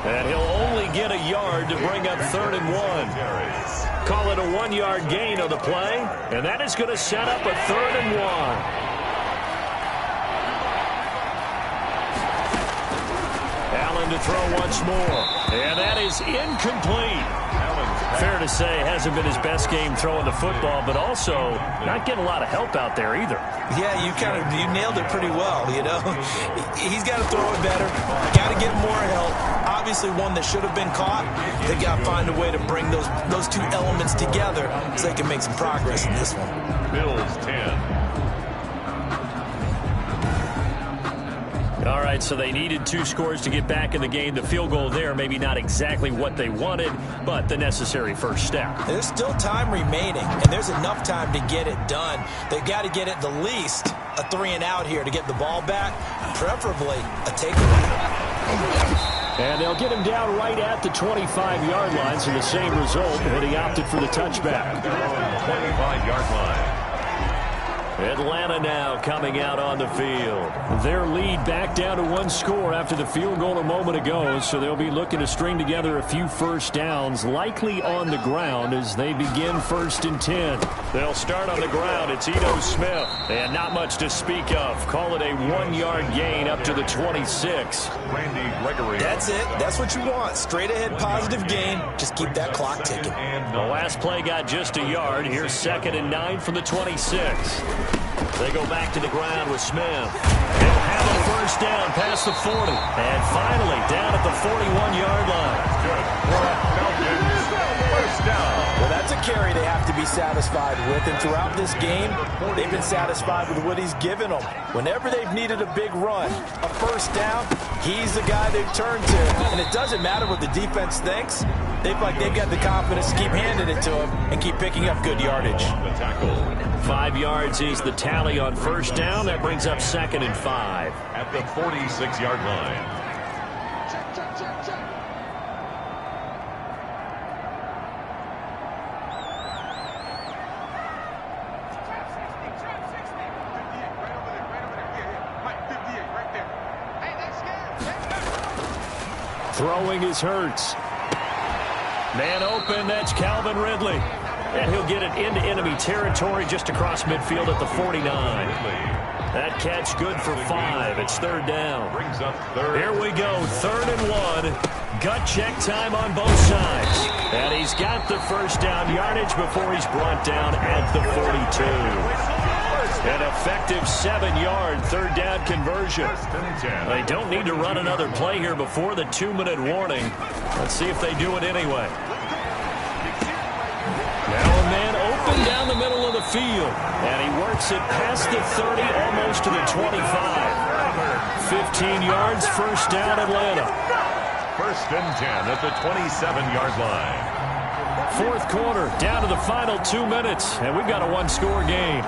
And he'll only get a yard to bring up 3rd and 1. Call it a 1-yard gain on the play. And that is going to set up a 3rd and 1. To throw once more. And that is incomplete. Fair to say, hasn't been his best game throwing the football, but also not getting a lot of help out there either. Yeah, you nailed it pretty well, you know. He's got to throw it better. Got to get more help. Obviously one that should have been caught. They got to find a way to bring those two elements together so they can make some progress in this one. Bills 10. All right, so they needed 2 scores to get back in the game. The field goal there, maybe not exactly what they wanted, but the necessary first step. There's still time remaining, and there's enough time to get it done. They've got to get at the least a 3-and-out here to get the ball back, preferably a takeaway. And they'll get him down right at the 25-yard line, so the same result, but he opted for the touchback. 25-yard line. Atlanta now coming out on the field. Their lead back down to 1 score after the field goal a moment ago, so they'll be looking to string together a few first downs, likely on the ground as they begin 1st and 10. They'll start on the ground. It's Ito Smith, and not much to speak of. Call it a 1-yard gain up to the 26. Randy Gregory. That's it. That's what you want. Straight ahead positive gain. Just keep that clock ticking. The last play got just a yard. Here's 2nd and 9 from the 26. They go back to the ground with Smith. They'll have a first down past the 40. And finally down at the 41-yard line. First down. Well, that's a carry they have to be satisfied with. And throughout this game, they've been satisfied with what he's given them. Whenever they've needed a big run, a first down, he's the guy they've turned to. And it doesn't matter what the defense thinks. They've got the confidence to keep handing it to him and keep picking up good yardage. The tackle. 5 yards is the tally on first down. That brings up 2nd and 5. At the 46-yard line. Throwing is Hurts. Man open, that's Calvin Ridley. And he'll get it into enemy territory just across midfield at the 49. That catch good for 5. It's third down. Here we go, 3rd and 1. Gut check time on both sides. And he's got the first down yardage before he's brought down at the 42. An effective 7-yard third down conversion. They don't need to run another play here before the 2-minute warning. Let's see if they do it anyway. Now a man open down the middle of the field. And he works it past the 30, almost to the 25. 15 yards, first down Atlanta. 1st and 10 at the 27-yard line. 4th quarter, down to the final 2 minutes. And we've got a 1-score game.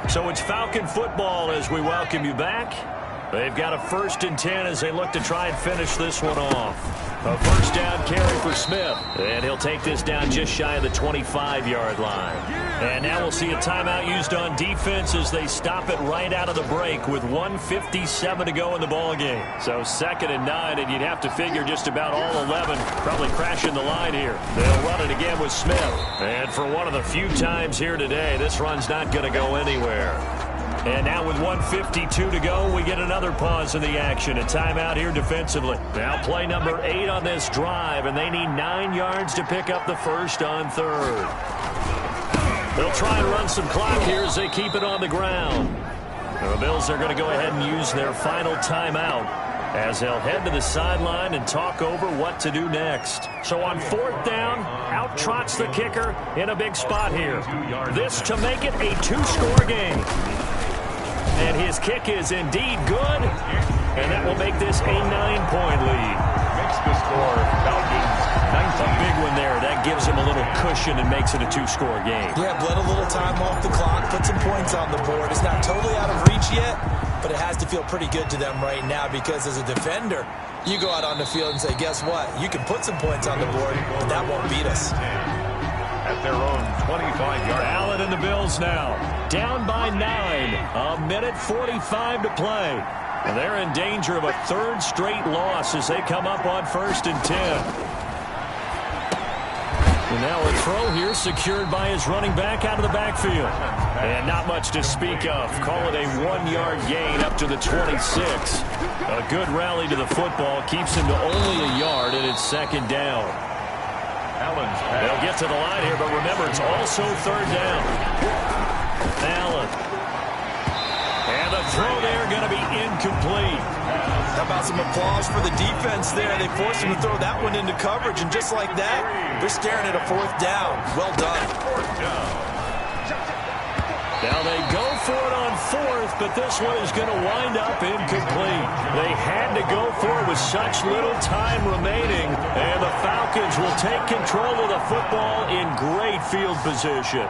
So it's Falcon football as we welcome you back. They've got a 1st and 10 as they look to try and finish this one off. A first down carry for Smith. And he'll take this down just shy of the 25-yard line. And now we'll see a timeout used on defense as they stop it right out of the break with 1:57 to go in the ballgame. So 2nd and 9, and you'd have to figure just about all 11 probably crashing the line here. They'll run it again with Smith. And for one of the few times here today, this run's not going to go anywhere. And now with 1:52 to go, we get another pause in the action. A timeout here defensively. Now play number 8 on this drive, and they need 9 yards to pick up the first on 3rd. They'll try and run some clock here as they keep it on the ground. The Bills are going to go ahead and use their final timeout as they'll head to the sideline and talk over what to do next. So on 4th down, out trots the kicker in a big spot here. This to make it a 2-score game. And his kick is indeed good, and that will make this a 9-point lead. Makes the score Falcons 19. A big one there. That gives him a little cushion and makes it a 2-score game. Yeah, bled a little time off the clock, put some points on the board. It's not totally out of reach yet, but it has to feel pretty good to them right now because as a defender, you go out on the field and say, guess what? You can put some points on the board, but that won't beat us. At their own 25-yard. Allen and the Bills now down by 9. 1:45 to play. And they're in danger of a 3rd straight loss as they come up on 1st and 10. And now a throw here secured by his running back out of the backfield. And not much to speak of. Call it a 1-yard gain up to the 26. A good rally to the football keeps him to only a yard, and it's 2nd down. They'll get to the line here, but remember, it's also 3rd down. Allen. And the throw there going to be incomplete. How about some applause for the defense there? They forced him to throw that one into coverage, and just like that, they're staring at a 4th down. Well done. 4th down. Now they go for it on 4th, but this one is going to wind up incomplete. They had to go for it with such little time remaining, and the Falcons will take control of the football in great field position.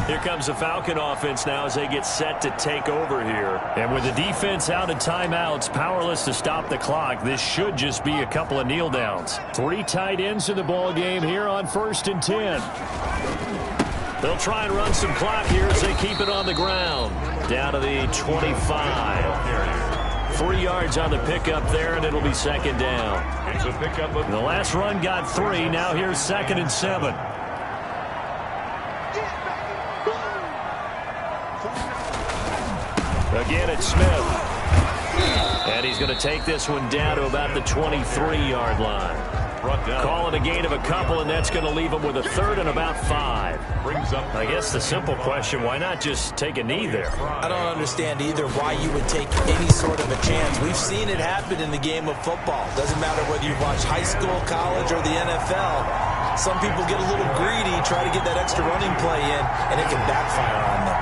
Here comes the Falcon offense now as they get set to take over here. And with the defense out of timeouts, powerless to stop the clock, this should just be a couple of kneel downs. 3 tight ends in the ball game here on 1st and 10. They'll try and run some clock here as they keep it on the ground. Down to the 25. 3 yards on the pickup there, and it'll be 2nd down. It's a pickup of the last run got 3. Now here's 2nd and 7. Again, it's Smith. And he's going to take this one down to about the 23-yard line. Call it a gain of a couple, and that's going to leave him with a 3rd and about 5. I guess the simple question, why not just take a knee there? I don't understand either why you would take any sort of a chance. We've seen it happen in the game of football. Doesn't matter whether you watch high school, college, or the NFL. Some people get a little greedy, try to get that extra running play in, and it can backfire on them.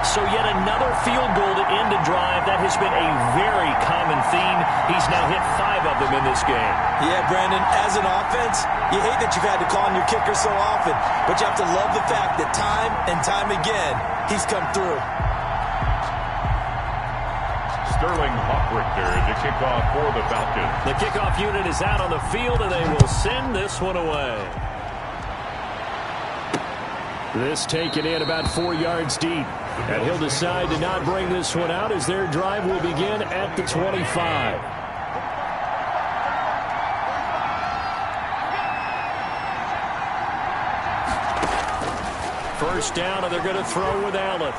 So yet another field goal to end a drive. That has been a very common theme. He's now hit 5 of them in this game. Yeah, Brandon, as an offense, you hate that you've had to call on your kicker so often, but you have to love the fact that time and time again, he's come through. Sterling Hawkrichter to kick off for the Falcons. The kickoff unit is out on the field, and they will send this one away. This taken in about 4 yards deep. And he'll decide to not bring this one out as their drive will begin at the 25. First down, and they're going to throw with Allen.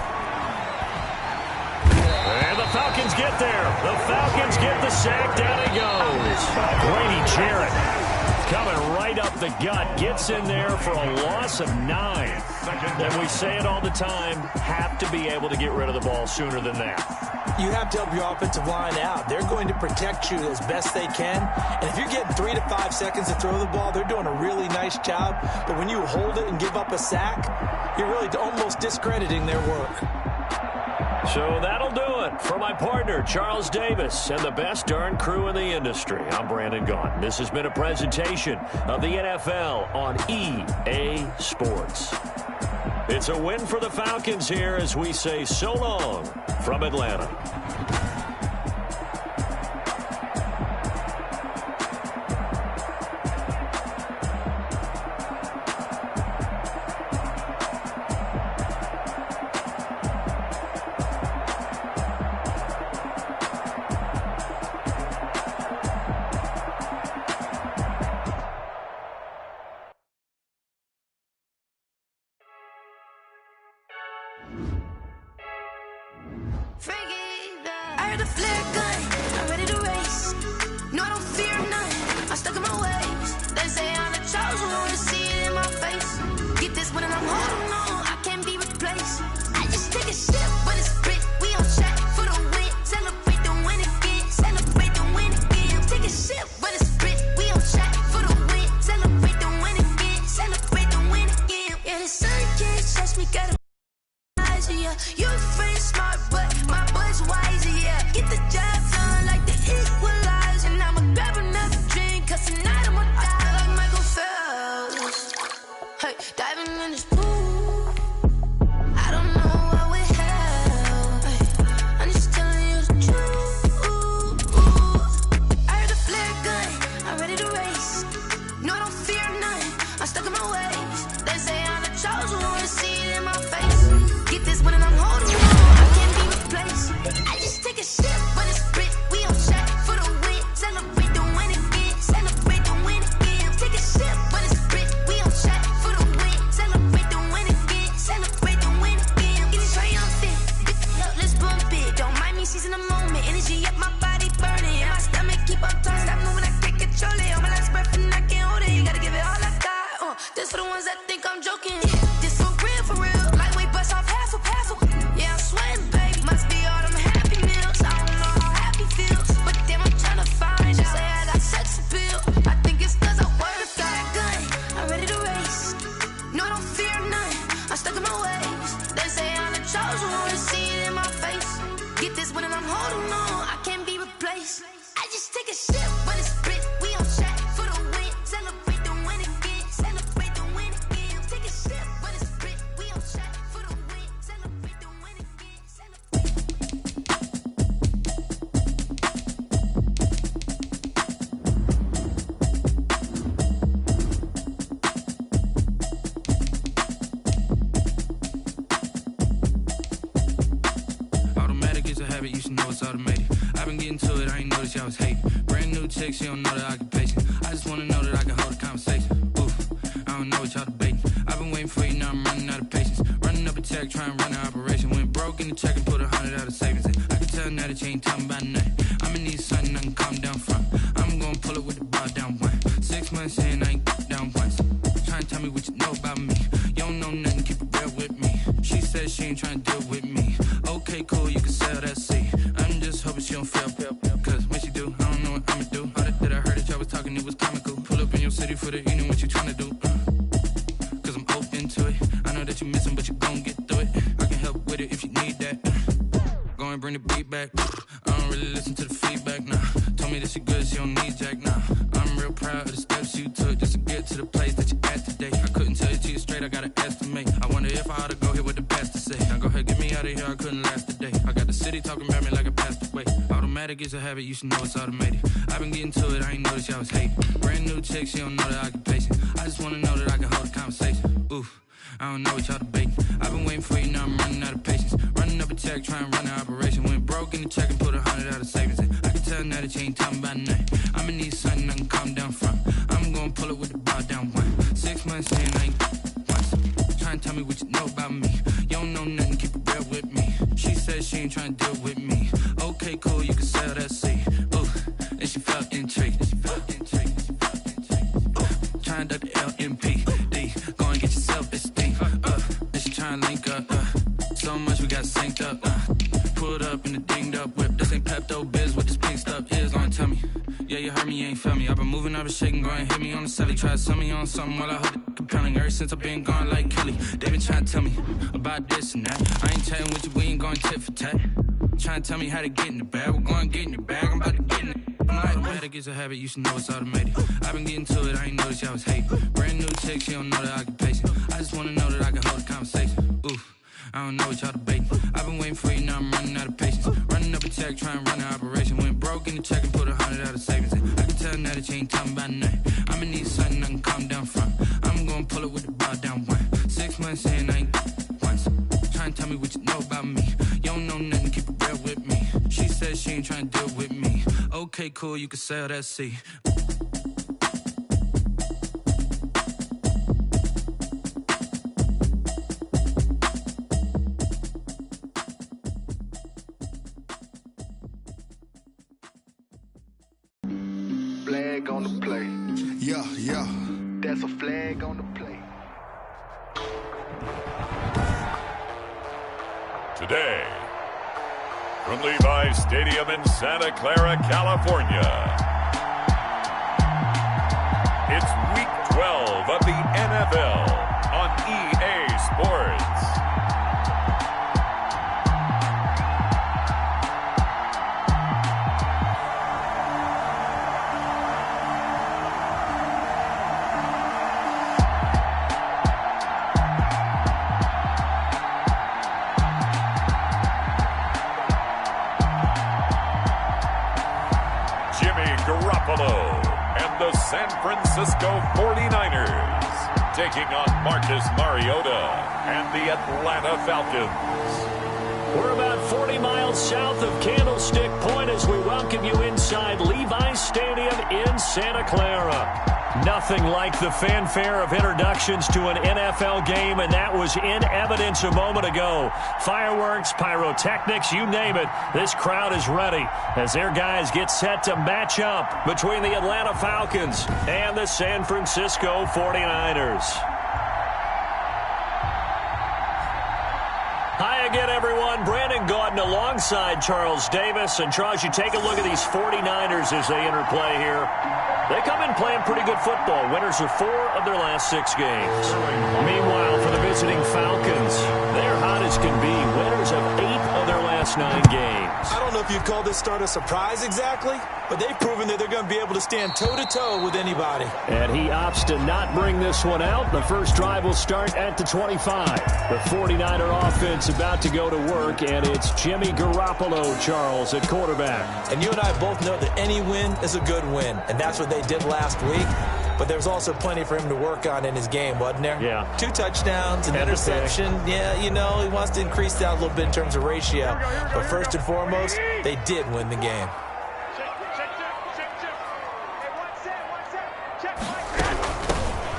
And the Falcons get there. The Falcons get the sack. Down he goes. Grady Jarrett coming right up the gut. Gets in there for a loss of 9. And we say it all the time, have to be able to get rid of the ball sooner than that. You have to help your offensive line out. They're going to protect you as best they can. And if you're getting 3 to 5 seconds to throw the ball, they're doing a really nice job. But when you hold it and give up a sack, you're really almost discrediting their work. So that'll do it for my partner, Charles Davis, and the best darn crew in the industry. I'm Brandon Gaughan. This has been a presentation of the NFL on EA Sports. It's a win for the Falcons here as we say so long from Atlanta. I heard the flare gun, I'm ready to race. No, I don't fear none, I'm stuck in my ways. They say I'm the chosen one, to see it in my face. Get this one and I'm holding on, I can't be replaced. I just take a sip, but it's split, we on track for the win. Celebrate the win again, celebrate the win again. Take a sip, but it's split, we on track for the win. Celebrate the win again, celebrate the win again. Yeah, the sun can't touch me, gotta yeah. You friend smart, but my boy's wiser, yeah. Get the job done like the equalizer. And I'ma grab another drink, cause tonight I'ma die like Michael Phelps. Hey, diving in this pool, I don't know what we have. Hey, I'm just telling you the truth. I heard the flare gun, I'm ready to race. No, I don't fear none, I'm stuck in my ways. They say I'm the chosen one, to see it in my face. Get this one and I'm holding on, I can't be replaced. I just take a sip, but it's split, we on track for the win. Celebrate the win again, celebrate the win again. Take a sip, but it's split, we on track for the win. Celebrate the win again, celebrate the win again. Get it triumphant, let's bump it. Don't mind me seizing the moment, energy up my body burning. My stomach keep up turning, stop moving, I can't control it. On my last breath and I can't hold it, you gotta give it all I got. This for the ones that think I'm joking. This for real, lightweight bust off half a passel. Yeah, I'm sweating, baby. Must be all them happy meals. I don't know how happy feels, but damn, I'm trying to find you. Say I got sex appeal. I think it's cause I work. Got a gun, I'm ready to race. No, I don't fear none, I'm stuck in my ways. They say I'm the chosen one, to see it in my face. Get this one and I'm holding on, I can't be replaced. I just take a sip, but it's split, we on track for the win. Celebrate the win again, celebrate the win again. Take a sip, but it's split, we on track for the win. Celebrate the win again, Automatic is a habit, you should know it's automated. I've been getting to it, I ain't noticed y'all was hating. Brand new chick, she don't know the occupation. I just wanna know that I can hold a conversation. Oof, I don't know what y'all debating. I've been waiting for you, now I'm running out of patience. Running up a check, trying to run an operation. Went broke in the check and put 100 out of savings in. I can tell now that you ain't talking about nothing. I'ma need something I can calm down from. I'm gonna pull it with the bar down one. 6 months in, I ain't down once. Trying to tell me what you know about me. You don't know nothing, keep it real with me. She said she ain't trying to deal with me. Okay, cool, you can sell that seat. I'm just hoping she don't fail. Cause when she do, I don't know what I'ma do. All that I heard that y'all was talking, it was comical. Pull up in your city for the evening, what you trying to do? Cause I'm open to it. I know that you missing, but you gon' get through it. I can help with it if you need that. Go and bring the beat back. I don't really listen to the feedback, nah. Told me that she good, she don't need jack, nah. I'm real proud of the steps you took just to get to the place that you at today. I couldn't tell you to you straight, I gotta estimate. I wonder if I ought to go here with the best to say. Now go ahead, get me out of here, I couldn't last a day. I got the city talking about me like I passed away. Automatic is a habit, you should know it's automated. I've been getting to it, I ain't noticed y'all was hating. Brand new chick, she don't know the occupation. I just wanna know that I can hold a conversation. Oof, I don't know what y'all debating. I've been waiting for you, now I'm running out of patience. Running up a check, trying to run an operation. Went broke in the check and put 100 out of savings in. I can tell now that you ain't talking about nothing. I'ma need something I can calm down from. I'm gonna pull it with the bar down one. 6 months in, I ain't once. Trying to tell me what you know about me. You don't know nothing, keep it real with me. She said she ain't trying to deal with me. Okay, cool, you can sell that seed. Ooh, and she felt intrigued. Trying to duck the LMPD. Go and get your self-esteem. And she trying to link up. So much we got synced up. Pulled up in the dinged up whip. This ain't Pepto-Biz, what this pink stuff is. Gonna tell me. Yeah, you heard me, you ain't felt me. I've been moving, I've been shaking, go and hit me on the celly. Try to sell me on something while I heard it compelling. Ever since I've been gone like Kelly. They been trying to tell me about this and that. I ain't chatting with you, we ain't going tit for tat. Trying to tell me how to get in the bag. We're going to get in the bag, I'm about to get in it. I'm like, bad, it gets a habit, you should know it's automated. I've been getting to it, I ain't noticed y'all was hating. Brand new chick, she don't know the occupation. I just wanna know that I can hold a conversation. Oof, I don't know what y'all debating. I've been waiting for you, now I'm running out of patience. Running up a check, trying to run an operation. Went broke in the check and put 100 out of savings in. I can tell now that you ain't talking about nothing. I'ma need something I can calm down from. I'm gonna pull it with the bar down one. 6 months in, I ain't once. Trying to tell me what you know about me. You don't know nothing, keep it real with me. She said she ain't trying to deal with me. Okay, cool, you can sell that seed. Flag on the play. Yeah, yeah. That's a flag on the play. Today, from Levi's Stadium in Santa Clara, California, it's Week 12 of the NFL on EA Sports. And the San Francisco 49ers taking on Marcus Mariota and the Atlanta Falcons. We're about 40 miles south of Candlestick Point as we welcome you inside Levi's Stadium in Santa Clara. Nothing like the fanfare of introductions to an NFL game, and that was in evidence a moment ago. Fireworks, pyrotechnics, you name it. This crowd is ready as their guys get set to match up between the Atlanta Falcons and the San Francisco 49ers. Hi again, everyone. Brandon Gaudin alongside Charles Davis. And, Charles, you take a look at these 49ers as they interplay here. They come in playing pretty good football. Winners of 4 of their last 6 games. Meanwhile, for the visiting Falcons, they're hot as can be. Winners of 8 of their last 9 games. I don't know if you'd call this start a surprise exactly, but they've proven that they're going to be able to stand toe-to-toe with anybody. And he opts to not bring this one out. The first drive will start at the 25. The 49er offense about to go to work, and it's Jimmy Garoppolo, Charles, at quarterback. And you and I both know that any win is a good win, and that's what they did last week. But there's also plenty for him to work on in his game, wasn't there? Yeah. 2 touchdowns, an interception. Yeah, you know, he wants to increase that a little bit in terms of ratio. But first and foremost, they did win the game.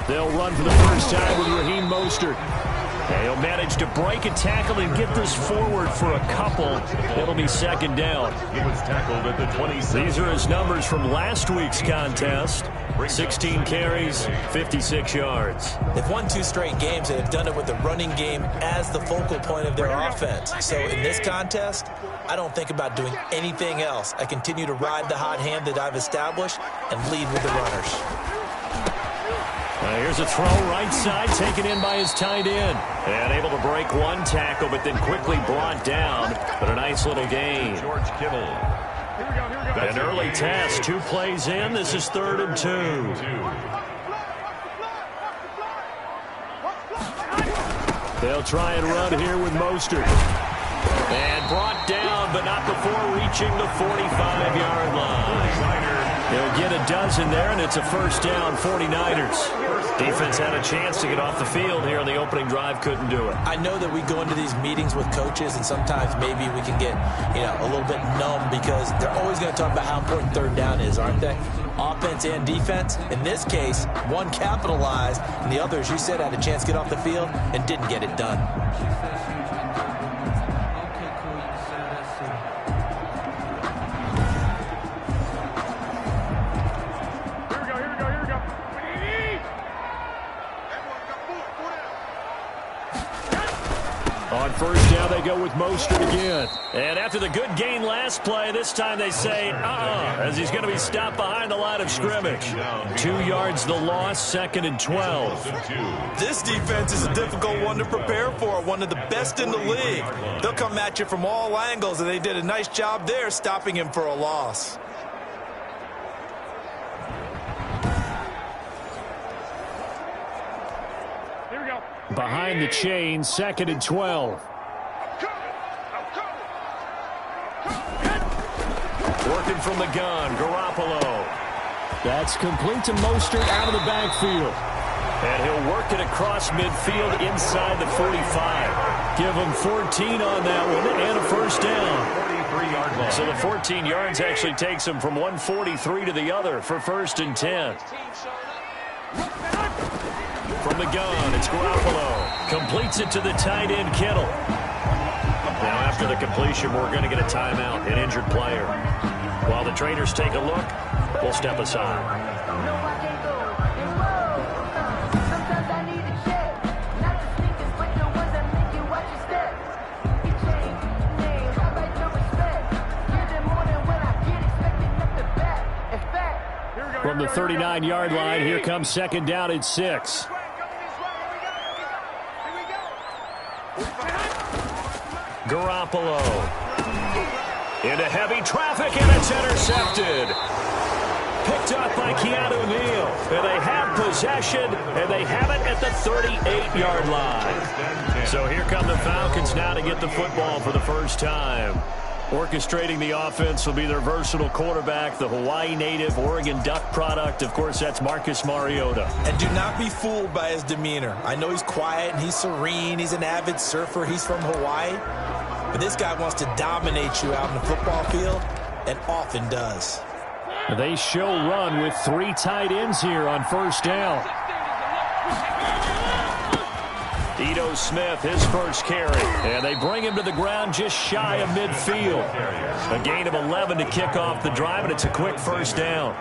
They'll run for the first time with Raheem Mostert. And he'll manage to break a tackle and get this forward for a couple. It'll be second down. He was tackled at the 27. These are his numbers from last week's contest. 16 carries, 56 yards. They've won 2 straight games and have done it with the running game as the focal point of their offense. So in this contest, I don't think about doing anything else. I continue to ride the hot hand that I've established and lead with the runners. Here's a throw right side, taken in by his tight end. And able to break 1 tackle, but then quickly brought down. But a nice little gain. George Kittle. An early test, 2 plays in. This is 3rd and 2. They'll try and run here with Mostert. And brought down, but not before reaching the 45-yard line. They'll get a dozen there, and it's a first down, 49ers. Defense had a chance to get off the field here on the opening drive, couldn't do it. I know that we go into these meetings with coaches, and sometimes maybe we can get, a little bit numb because they're always going to talk about how important third down is, aren't they? Offense and defense. In this case, one capitalized, and the other, as you said, had a chance to get off the field and didn't get it done. On first down, they go with Mostert again. And after the good gain last play, this time they say, as he's going to be stopped behind the line of scrimmage. 2 yards the loss, 2nd and 12. This defense is a difficult one to prepare for, one of the best in the league. They'll come at you from all angles, and they did a nice job there stopping him for a loss. Behind the chain, 2nd and 12. Working from the gun, Garoppolo. That's complete to Mostert out of the backfield. And he'll work it across midfield inside the 45. Give him 14 on that one and a first down. So the 14 yards actually takes him from 143 to the other for 1st and 10. From the gun, it's Garoppolo. Completes it to the tight end, Kittle. Now after the completion, we're going to get a timeout, an injured player. While the trainers take a look, we'll step aside. From the 39-yard line, here comes 2nd down and 6. Garoppolo into heavy traffic, and it's intercepted. Picked up by Keanu Neal. And they have possession, and they have it at the 38-yard line. So here come the Falcons now to get the football for the first time. Orchestrating the offense will be their versatile quarterback, the Hawaii native, Oregon Duck product. Of course, that's Marcus Mariota. And do not be fooled by his demeanor. I know he's quiet and he's serene. He's an avid surfer. He's from Hawaii. But this guy wants to dominate you out in the football field, and often does. They show run with 3 tight ends here on first down. Ito Smith, his first carry. And they bring him to the ground just shy of midfield. A gain of 11 to kick off the drive, and it's a quick first down.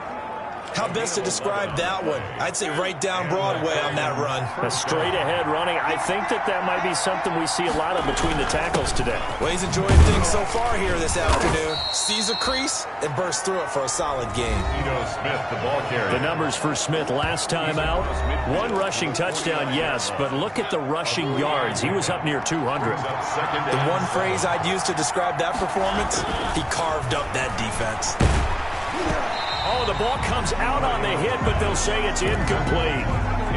How best to describe that one? I'd say right down Broadway on that run. A straight-ahead running. I think that might be something we see a lot of between the tackles today. Well, he's enjoying things so far here this afternoon. Sees a crease and bursts through it for a solid game. Ito Smith, the ball carrier. The numbers for Smith last time out. 1 rushing touchdown, yes, but look at the rushing yards. He was up near 200. The one phrase I'd use to describe that performance, he carved up that defense. Oh, the ball comes out on the hit, but they'll say it's incomplete.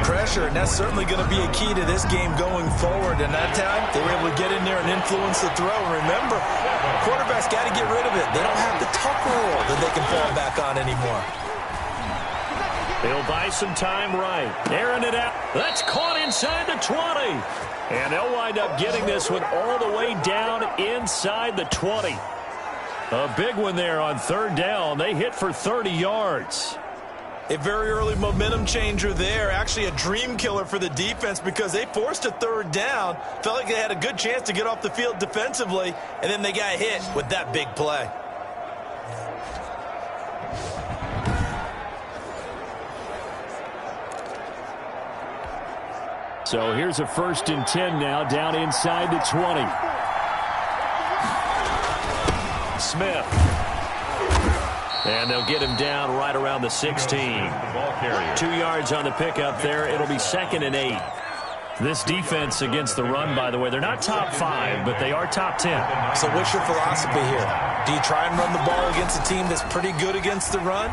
Pressure, and that's certainly going to be a key to this game going forward. And that time, they were able to get in there and influence the throw. Remember, quarterbacks got to get rid of it. They don't have the tuck rule that they can fall back on anymore. They'll buy some time right. Airing it out. That's caught inside the 20. And they'll wind up getting this one all the way down inside the 20. A big one there on 3rd down. They hit for 30 yards. A very early momentum changer there. Actually a dream killer for the defense because they forced a 3rd down. Felt like they had a good chance to get off the field defensively, and then they got hit with that big play. So here's a 1st and 10 now, down inside the 20. Smith. And they'll get him down right around the 16. 2 yards on the pickup there. It'll be 2nd and 8. This defense against the run, by the way, they're not top 5, but they are top 10. So what's your philosophy here? Do you try and run the ball against a team that's pretty good against the run?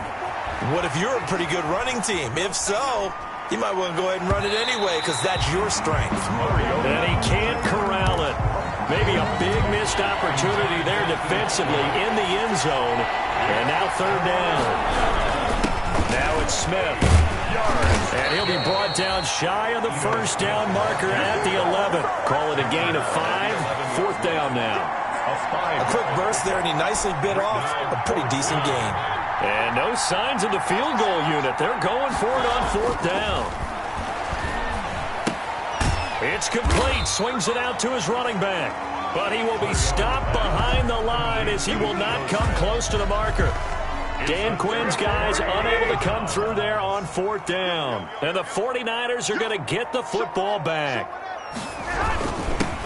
What if you're a pretty good running team? If so, you might want to go ahead and run it anyway because that's your strength. And he can't corral it. Maybe a big missed opportunity there defensively in the end zone. And now 3rd down. Now it's Smith. yards. And he'll be brought down shy of the first down marker at the 11. Call it a gain of 5. 4th down now. A quick burst there, and he nicely bit off a pretty decent gain. And no signs of the field goal unit. They're going for it on 4th down. It's complete. Swings it out to his running back. But he will be stopped behind the line as he will not come close to the marker. Dan Quinn's guys unable to come through there on 4th down. And the 49ers are going to get the football back.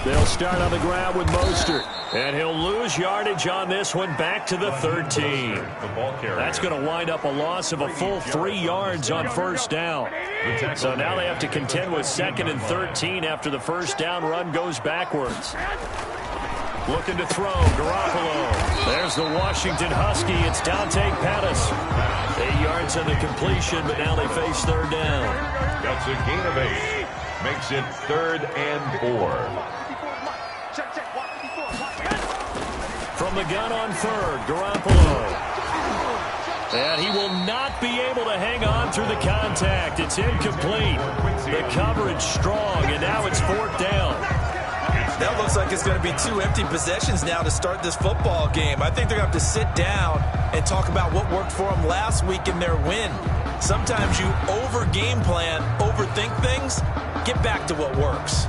They'll start on the ground with Mostert. And he'll lose yardage on this one back to the 13. That's going to wind up a loss of a full 3 yards on 1st down. So now they have to contend with 2nd and 13 after the first down run goes backwards. Looking to throw, Garoppolo. There's the Washington Husky. It's Dante Pettis. 8 yards on the completion, but now they face 3rd down. That's a gain of 8. Makes it 3rd and 4. From the gun on 3rd, Garoppolo. And he will not be able to hang on through the contact. It's incomplete. The coverage strong, and now it's 4th down. That looks like it's going to be 2 empty possessions now to start this football game. I think they're going to have to sit down and talk about what worked for them last week in their win. Sometimes you over-game plan, overthink things. Get back to what works.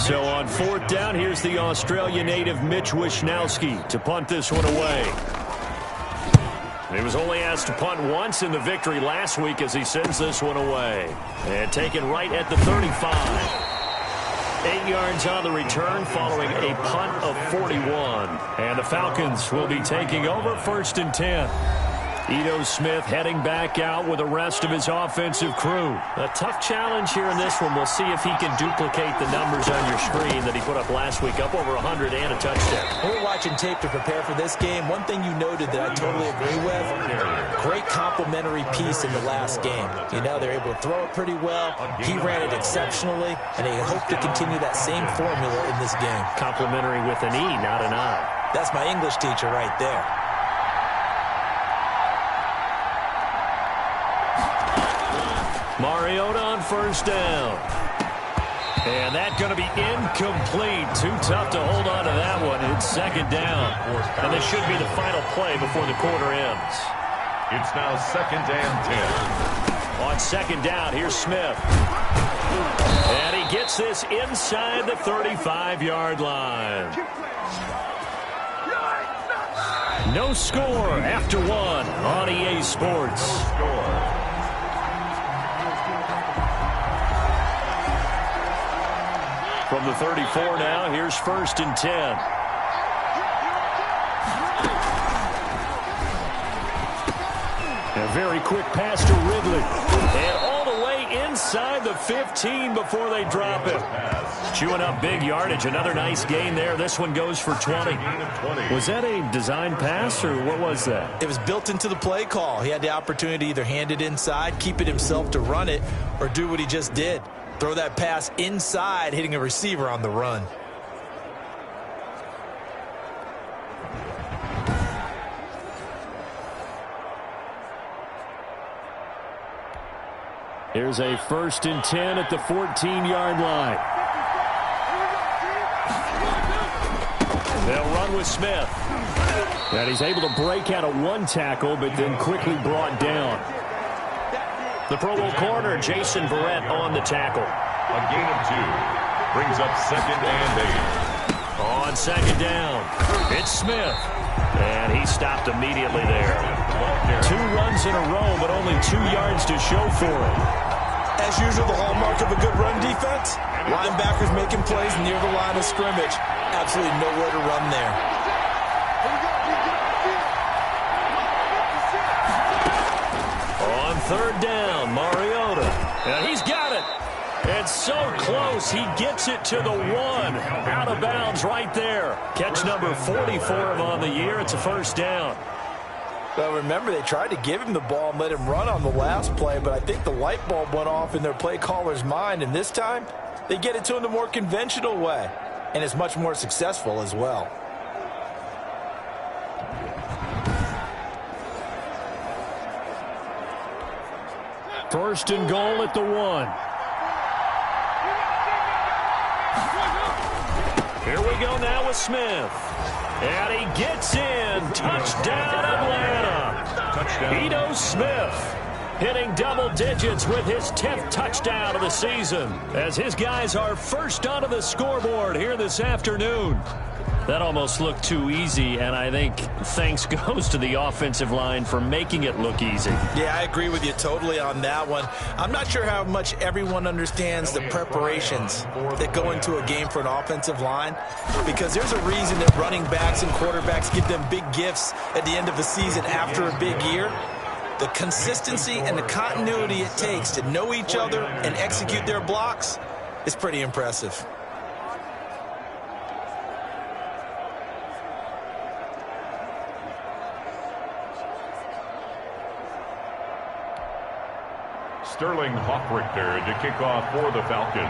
So on 4th down, here's the Australia native Mitch Wishnowsky to punt this one away. He was only asked to punt once in the victory last week as he sends this one away. And taken right at the 35. 8 yards on the return following a punt of 41. And the Falcons will be taking over 1st and 10. Ito Smith heading back out with the rest of his offensive crew. A tough challenge here in this one. We'll see if he can duplicate the numbers on your screen that he put up last week, up over 100 and a touchdown. We're watching tape to prepare for this game. One thing you noted that I totally agree with, great complimentary piece in the last game. You know, they're able to throw it pretty well. He ran it exceptionally, and they hope to continue that same formula in this game. Complimentary with an E, not an I. That's my English teacher right there. Mariota on 1st down. And that's going to be incomplete. Too tough to hold on to that one. It's 2nd down. And this should be the final play before the quarter ends. It's now 2nd and 10. On 2nd down, here's Smith. And he gets this inside the 35-yard line. No score after 1 on EA Sports. No score. From the 34 now, here's 1st and 10. A very quick pass to Ridley. And all the way inside the 15 before they drop it. Chewing up big yardage. Another nice gain there. This one goes for 20. Was that a design pass, or what was that? It was built into the play call. He had the opportunity to either hand it inside, keep it himself to run it, or do what he just did. Throw that pass inside, hitting a receiver on the run. Here's a 1st and 10 at the 14-yard line. They'll run with Smith. And he's able to break out of 1 tackle, but then quickly brought down. The Pro Bowl corner, Jason Verrett, on the tackle. A gain of 2. Brings up 2nd and 8. On 2nd down, it's Smith. And he stopped immediately there. 2 runs in a row, but only 2 yards to show for it. As usual, the hallmark of a good run defense, linebackers making plays near the line of scrimmage. Absolutely nowhere to run there. On 3rd down, Mariota. And he's got it. It's so close. He gets it to the 1. Out of bounds right there. Catch number 40 for him on the year. It's a 1st down. Well, remember, they tried to give him the ball and let him run on the last play, but I think the light bulb went off in their play caller's mind, and this time they get it to him the more conventional way, and it's much more successful as well. First and goal at the 1. Here we go now with Smith. And he gets in. Touchdown, Atlanta. Touchdown. Ito Smith hitting double digits with his 10th touchdown of the season as his guys are first onto the scoreboard here this afternoon. That almost looked too easy, and I think thanks goes to the offensive line for making it look easy. Yeah, I agree with you totally on that one. I'm not sure how much everyone understands the preparations that go into a game for an offensive line, because there's a reason that running backs and quarterbacks give them big gifts at the end of the season after a big year. The consistency and the continuity it takes to know each other and execute their blocks is pretty impressive. Sterling Hoffrichter to kick off for the Falcons.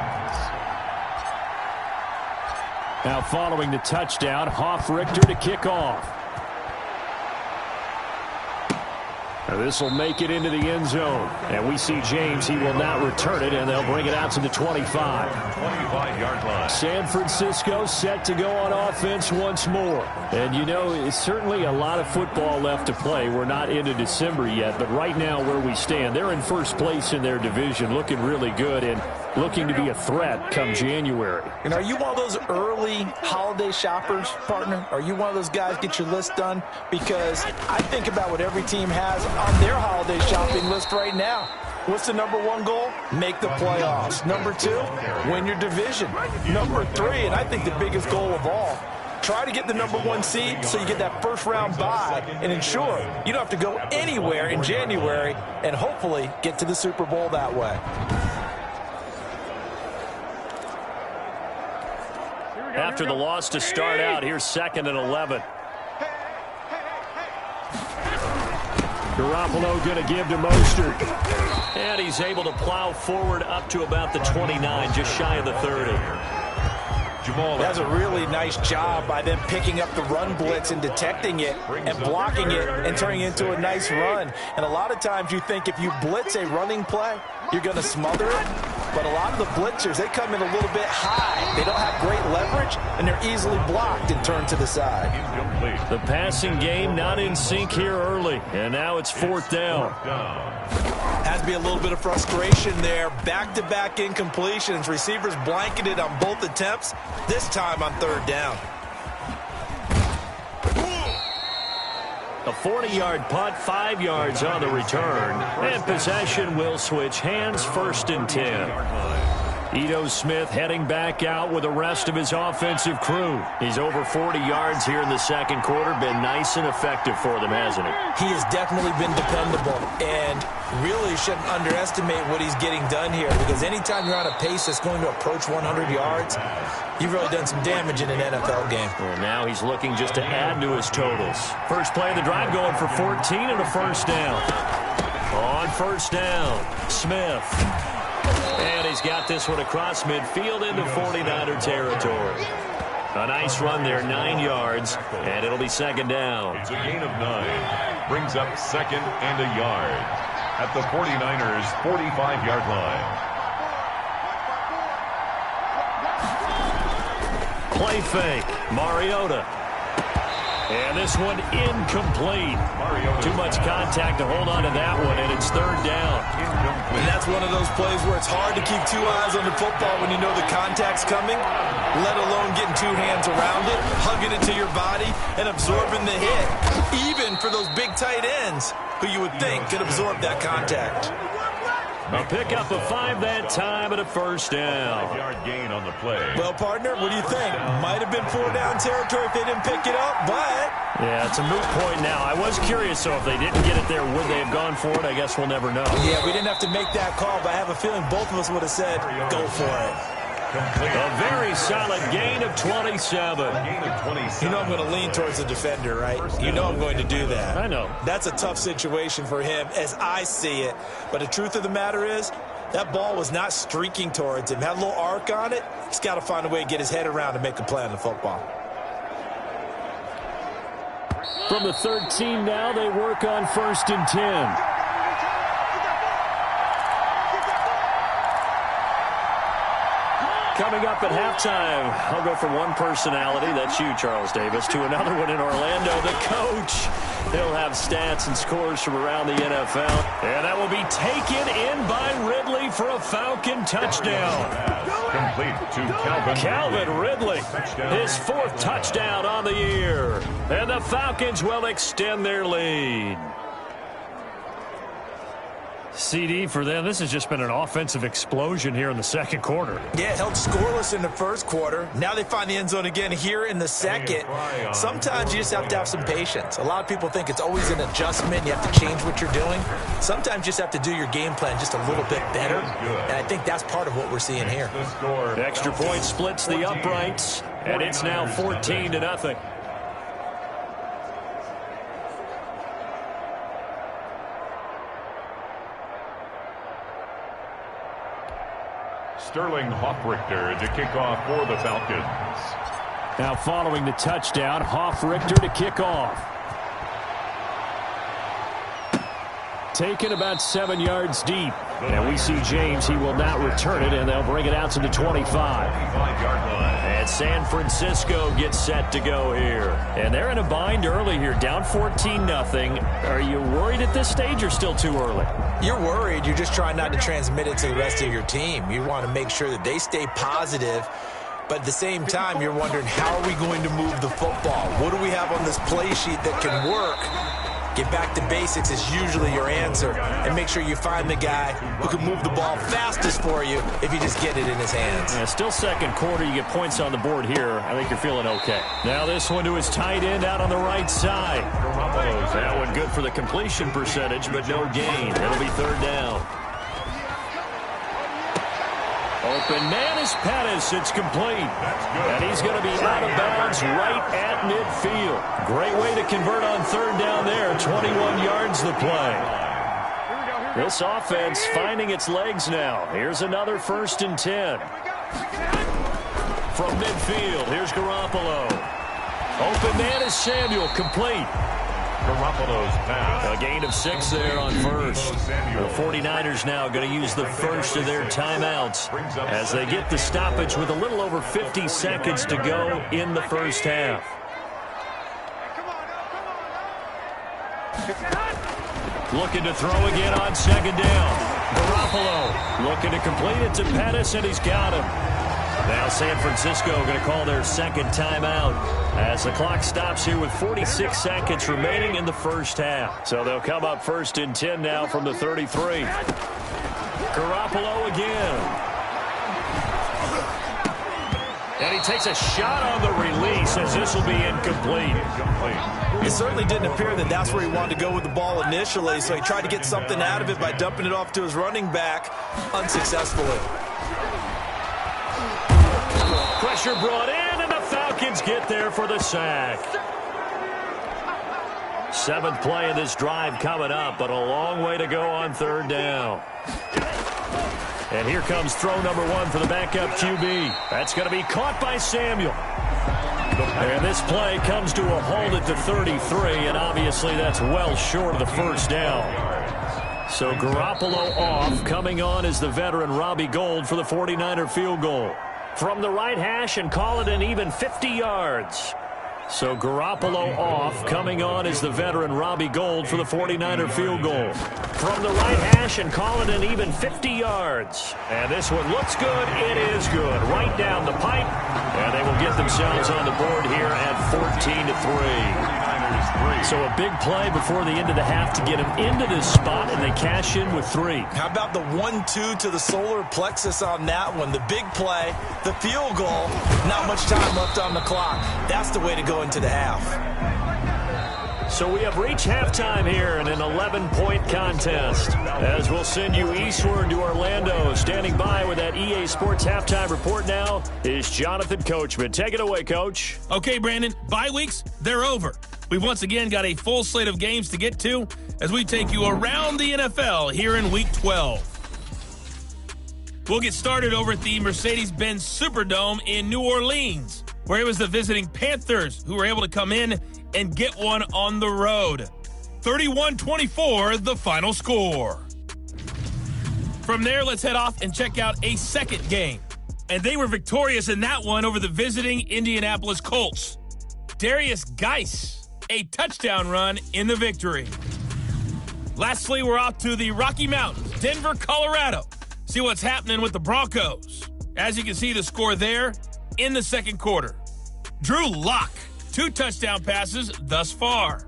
Now following the touchdown, Hoffrichter to kick off. Now this will make it into the end zone. And we see James, he will not return it, and they'll bring it out to the 25. 25-yard line. San Francisco set to go on offense once more. And you know, it's certainly a lot of football left to play. We're not into December yet, but right now where we stand, they're in first place in their division, looking really good and looking to be a threat come January. And are you one of those early holiday shoppers, partner? Are you one of those guys get your list done? Because I think about what every team has on their holiday shopping list right now. What's the number 1 goal? Make the playoffs. Number 2, win your division. Number 3, and I think the biggest goal of all, try to get the number 1 seed so you get that first round bye and ensure you don't have to go anywhere in January and hopefully get to the Super Bowl that way. After the loss to start out, here's 2nd and 11. Garoppolo going to give to Mostert. And he's able to plow forward up to about the 29, just shy of the 30. That's a really nice job by them picking up the run blitz and detecting it and blocking it and turning it into a nice run. And a lot of times you think if you blitz a running play, you're going to smother it. But a lot of the blitzers, they come in a little bit high. They don't have great leverage, and they're easily blocked and turned to the side. The passing game not in sync here early, and now it's 4th down. Has to be a little bit of frustration there. Back-to-back incompletions. Receivers blanketed on both attempts, this time on 3rd down. A 40-yard punt, 5 yards on the return. And possession will switch hands, 1st and 10. Ito Smith heading back out with the rest of his offensive crew. He's over 40 yards here in the 2nd quarter. Been nice and effective for them, hasn't he? He has definitely been dependable and really shouldn't underestimate what he's getting done here, because anytime you're on a pace that's going to approach 100 yards, you've really done some damage in an NFL game. And now he's looking just to add to his totals. First play of the drive going for 14 and a 1st down. On 1st down, Smith. And he's got this one across midfield into 49er territory. A nice run there, 9 yards, and it'll be 2nd down. It's a gain of 9. Brings up 2nd and a yard at the 49ers' 45-yard line. Play fake, Mariota. And this one incomplete. Too much contact to hold on to that one, and it's 3rd down. And that's one of those plays where it's hard to keep 2 eyes on the football when you know the contact's coming, let alone getting 2 hands around it, hugging it to your body, and absorbing the hit, even for those big tight ends who you would think could absorb that contact. A pickup of 5 that time and a 1st down. 5-yard gain on the play. Well, partner, what do you think? Might have been 4 down territory if they didn't pick it up, but... Yeah, it's a moot point now. I was curious, so if they didn't get it there, would they have gone for it? I guess we'll never know. Yeah, we didn't have to make that call, but I have a feeling both of us would have said, go for it. A very solid gain of 27. You know I'm going to lean towards the defender, right? You know I'm going to do that. I know. That's a tough situation for him as I see it. But the truth of the matter is, that ball was not streaking towards him. Had a little arc on it. He's got to find a way to get his head around and make a play on the football. From the 13 now, they work on 1st and 10. Coming up at halftime, I'll go from one personality, that's you, Charles Davis, to another one in Orlando, the coach. He'll have stats and scores from around the NFL. And that will be taken in by Ridley for a Falcon touchdown. Complete to Calvin Ridley, his 4th touchdown on the year. And the Falcons will extend their lead. CD for them, this has just been an offensive explosion here in the second quarter. Yeah, held scoreless in the first quarter. Now they find the end zone again here in the second. Sometimes you just have to have some patience. A lot of people think it's always an adjustment. You have to change what you're doing. Sometimes you just have to do your game plan just a little bit better. And I think that's part of what we're seeing here. Extra point splits the uprights, and it's now 14-0. Sterling Hoffrichter to kick off for the Falcons. Now following the touchdown, Hoffrichter to kick off. Taken about 7 yards deep. And we see James, he will not return it, and they'll bring it out to the 25. And San Francisco gets set to go here. And they're in a bind early here, down 14-0. Are you worried at this stage or still too early? You're worried. You're just trying not to transmit it to the rest of your team. You want to make sure that they stay positive. But at the same time, you're wondering, how are we going to move the football? What do we have on this play sheet that can work? Get back to basics is usually your answer, and make sure you find the guy who can move the ball fastest for you if you just get it in his hands. Yeah, still second quarter, you get points on the board here. I think you're feeling okay. Now this one to his tight end out on the right side. That one good for the completion percentage, but no gain. It'll be 3rd down. Open man is Pettis. It's complete. And he's going to be out of bounds right at midfield. Great way to convert on 3rd down there. 21 yards the play. This offense finding its legs now. Here's another 1st and 10. From midfield, here's Garoppolo. Open man is Samuel. Complete. Garoppolo's pass. A gain of 6 there on 1st. The 49ers now going to use the first of their timeouts as they get the stoppage with a little over 50 seconds to go in the first half. Looking to throw again on 2nd down. Garoppolo looking to complete it to Pettis, and he's got him. Now San Francisco going to call their 2nd timeout as the clock stops here with 46 seconds remaining in the first half. So they'll come up 1st and 10 now from the 33. Garoppolo again. And he takes a shot on the release as this will be incomplete. It certainly didn't appear that that's where he wanted to go with the ball initially, so he tried to get something out of it by dumping it off to his running back unsuccessfully. Pressure brought in, and the Falcons get there for the sack. 7th play of this drive coming up, but a long way to go on 3rd down. And here comes throw number 1 for the backup QB. That's going to be caught by Samuel. And this play comes to a hold at the 33, and obviously that's well short of the 1st down. So Garoppolo off. Coming on is the veteran Robbie Gould for the 49er field goal. From the right hash and call it an even 50 yards. So Garoppolo off. Coming on is the veteran Robbie Gould for the 49er field goal. From the right hash and call it an even 50 yards. And this one looks good. It is good. Right down the pipe. And they will get themselves on the board here at 14-3. So a big play before the end of the half to get him into this spot, and they cash in with 3. How about the 1-2 to the solar plexus on that one? The big play, the field goal, not much time left on the clock. That's the way to go into the half. So we have reached halftime here in an 11-point contest. As we'll send you eastward to Orlando. Standing by with that EA Sports halftime report now is Jonathan Coachman. Take it away, Coach. Okay, Brandon, bye weeks, they're over. We've once again got a full slate of games to get to as we take you around the NFL here in Week 12. We'll get started over at the Mercedes-Benz Superdome in New Orleans, where it was the visiting Panthers who were able to come in and get one on the road. 31-24, the final score. From there, let's head off and check out a second game. And they were victorious in that one over the visiting Indianapolis Colts. Darius Geis, a touchdown run in the victory. Lastly, we're off to the Rocky Mountains, Denver, Colorado. See what's happening with the Broncos. As you can see, the score there in the second quarter. Drew Lock, 2 touchdown passes thus far.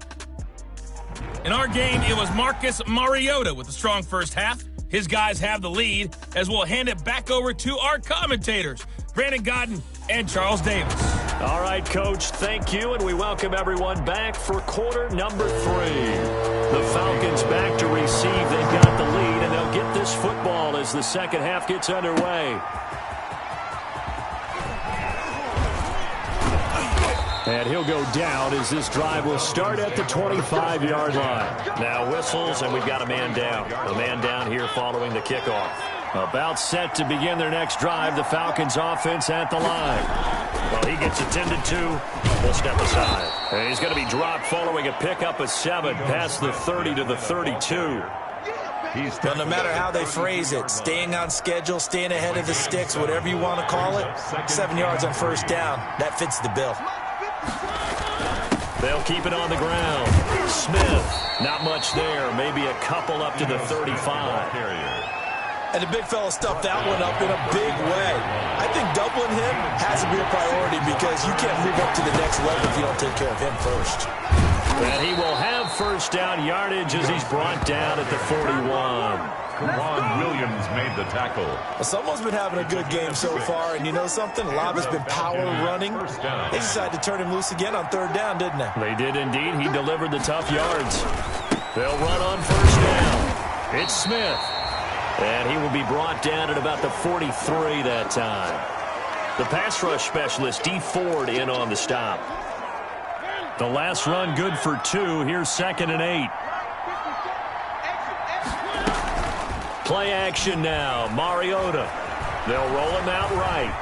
In our game, it was Marcus Mariota with a strong first half. His guys have the lead, as we'll hand it back over to our commentators, Brandon Godden and Charles Davis. All right, Coach, thank you, and we welcome everyone back for quarter number 3. The Falcons back to receive. They've got the lead, and they'll get this football as the second half gets underway. And he'll go down as this drive will start at the 25-yard line. Now whistles, and we've got a man down. A man down here following the kickoff. About set to begin their next drive, the Falcons offense at the line. Well, he gets attended to. We'll step aside. And he's going to be dropped following a pickup of 7 past the 30 to the 32. Well, no matter how they phrase it, staying on schedule, staying ahead of the sticks, whatever you want to call it, 7 yards on first down, that fits the bill. They'll keep it on the ground. Smith, not much there. Maybe a couple up to the 35. And the big fella stuffed that one up in a big way. I think doubling him has to be a priority because you can't move up to the next level if you don't take care of him first. And he will have first down yardage as he's brought down at the 41. Ron Williams made the tackle. Well, someone's been having a good game so far, and you know something? A lot has been power running. They decided to turn him loose again on third down, didn't they? They did indeed. He delivered the tough yards. They'll run on first down. It's Smith. And he will be brought down at about the 43 that time. The pass rush specialist, D. Ford, in on the stop. The last run good for 2. Here's 2nd and 8. Play action now. Mariota. They'll roll him out right.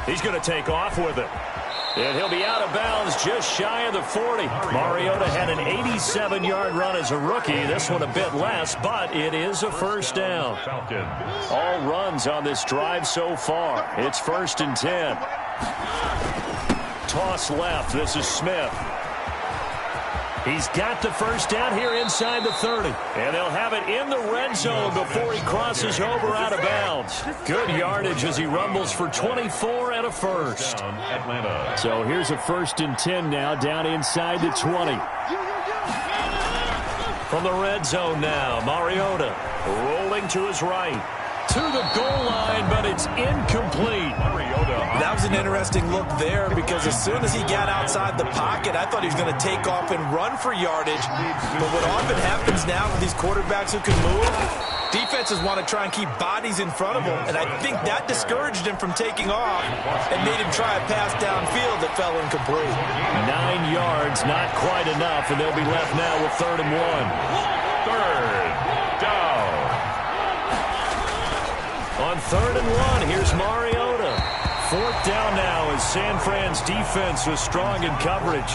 He's going to take off with it. And he'll be out of bounds just shy of the 40. Mariota had an 87-yard run as a rookie. This one a bit less, but it is a first down. All runs on this drive so far. It's 1st and 10. Toss left. This is Smith. He's got the first down here inside the 30. And they'll have it in the red zone before he crosses over out of bounds. Good yardage as he rumbles for 24 and a first. So here's a 1st and 10 now down inside the 20. From the red zone now, Mariota rolling to his right. To the goal line, but it's incomplete. That was an interesting look there because as soon as he got outside the pocket, I thought he was going to take off and run for yardage. But what often happens now with these quarterbacks who can move, defenses want to try and keep bodies in front of them. And I think that discouraged him from taking off and made him try a pass downfield that fell incomplete. 9 yards, not quite enough, and they'll be left now with 3rd and 1. 3rd down. On 3rd and 1, here's Mariota. 4th down now as San Fran's defense was strong in coverage.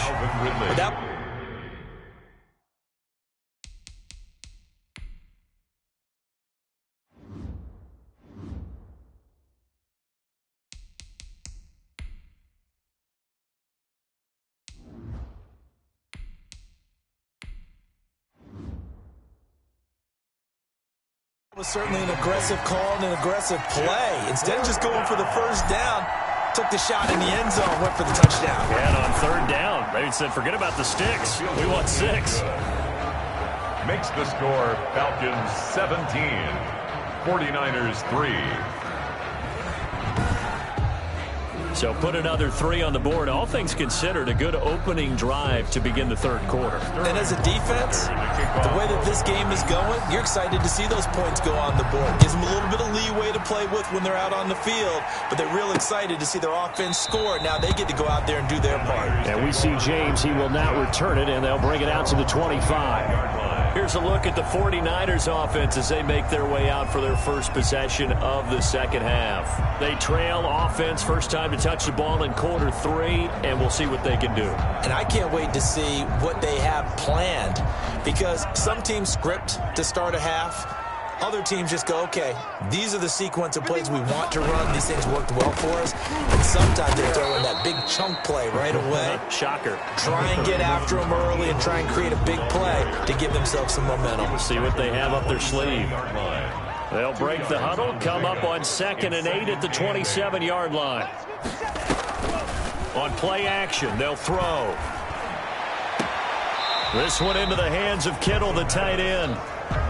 Was certainly an aggressive call and an aggressive play. Instead of just going for the first down, took the shot in the end zone, went for the touchdown. And on 3rd down, they said, forget about the sticks. We want 6. Makes the score Falcons 17, 49ers 3. So put another 3 on the board. All things considered, a good opening drive to begin the 3rd quarter. And as a defense, the way that this game is going, you're excited to see those points go on the board. Gives them a little bit of leeway to play with when they're out on the field, but they're real excited to see their offense score. Now they get to go out there and do their part. And we see James. He will now return it, and they'll bring it out to the 25. Here's a look at the 49ers offense as they make their way out for their first possession of the second half. They trail offense first time to touch the ball in quarter 3, and we'll see what they can do. And I can't wait to see what they have planned because some teams script to start a half. Other teams just go, okay, these are the sequence of plays we want to run. These things worked well for us. And sometimes they throw in that big chunk play right away. Shocker. Try and get after them early and try and create a big play to give themselves some momentum. We'll see what they have up their sleeve. They'll break the huddle, come up on 2nd and 8 at the 27-yard line. On play action, they'll throw. This one into the hands of Kittle, the tight end.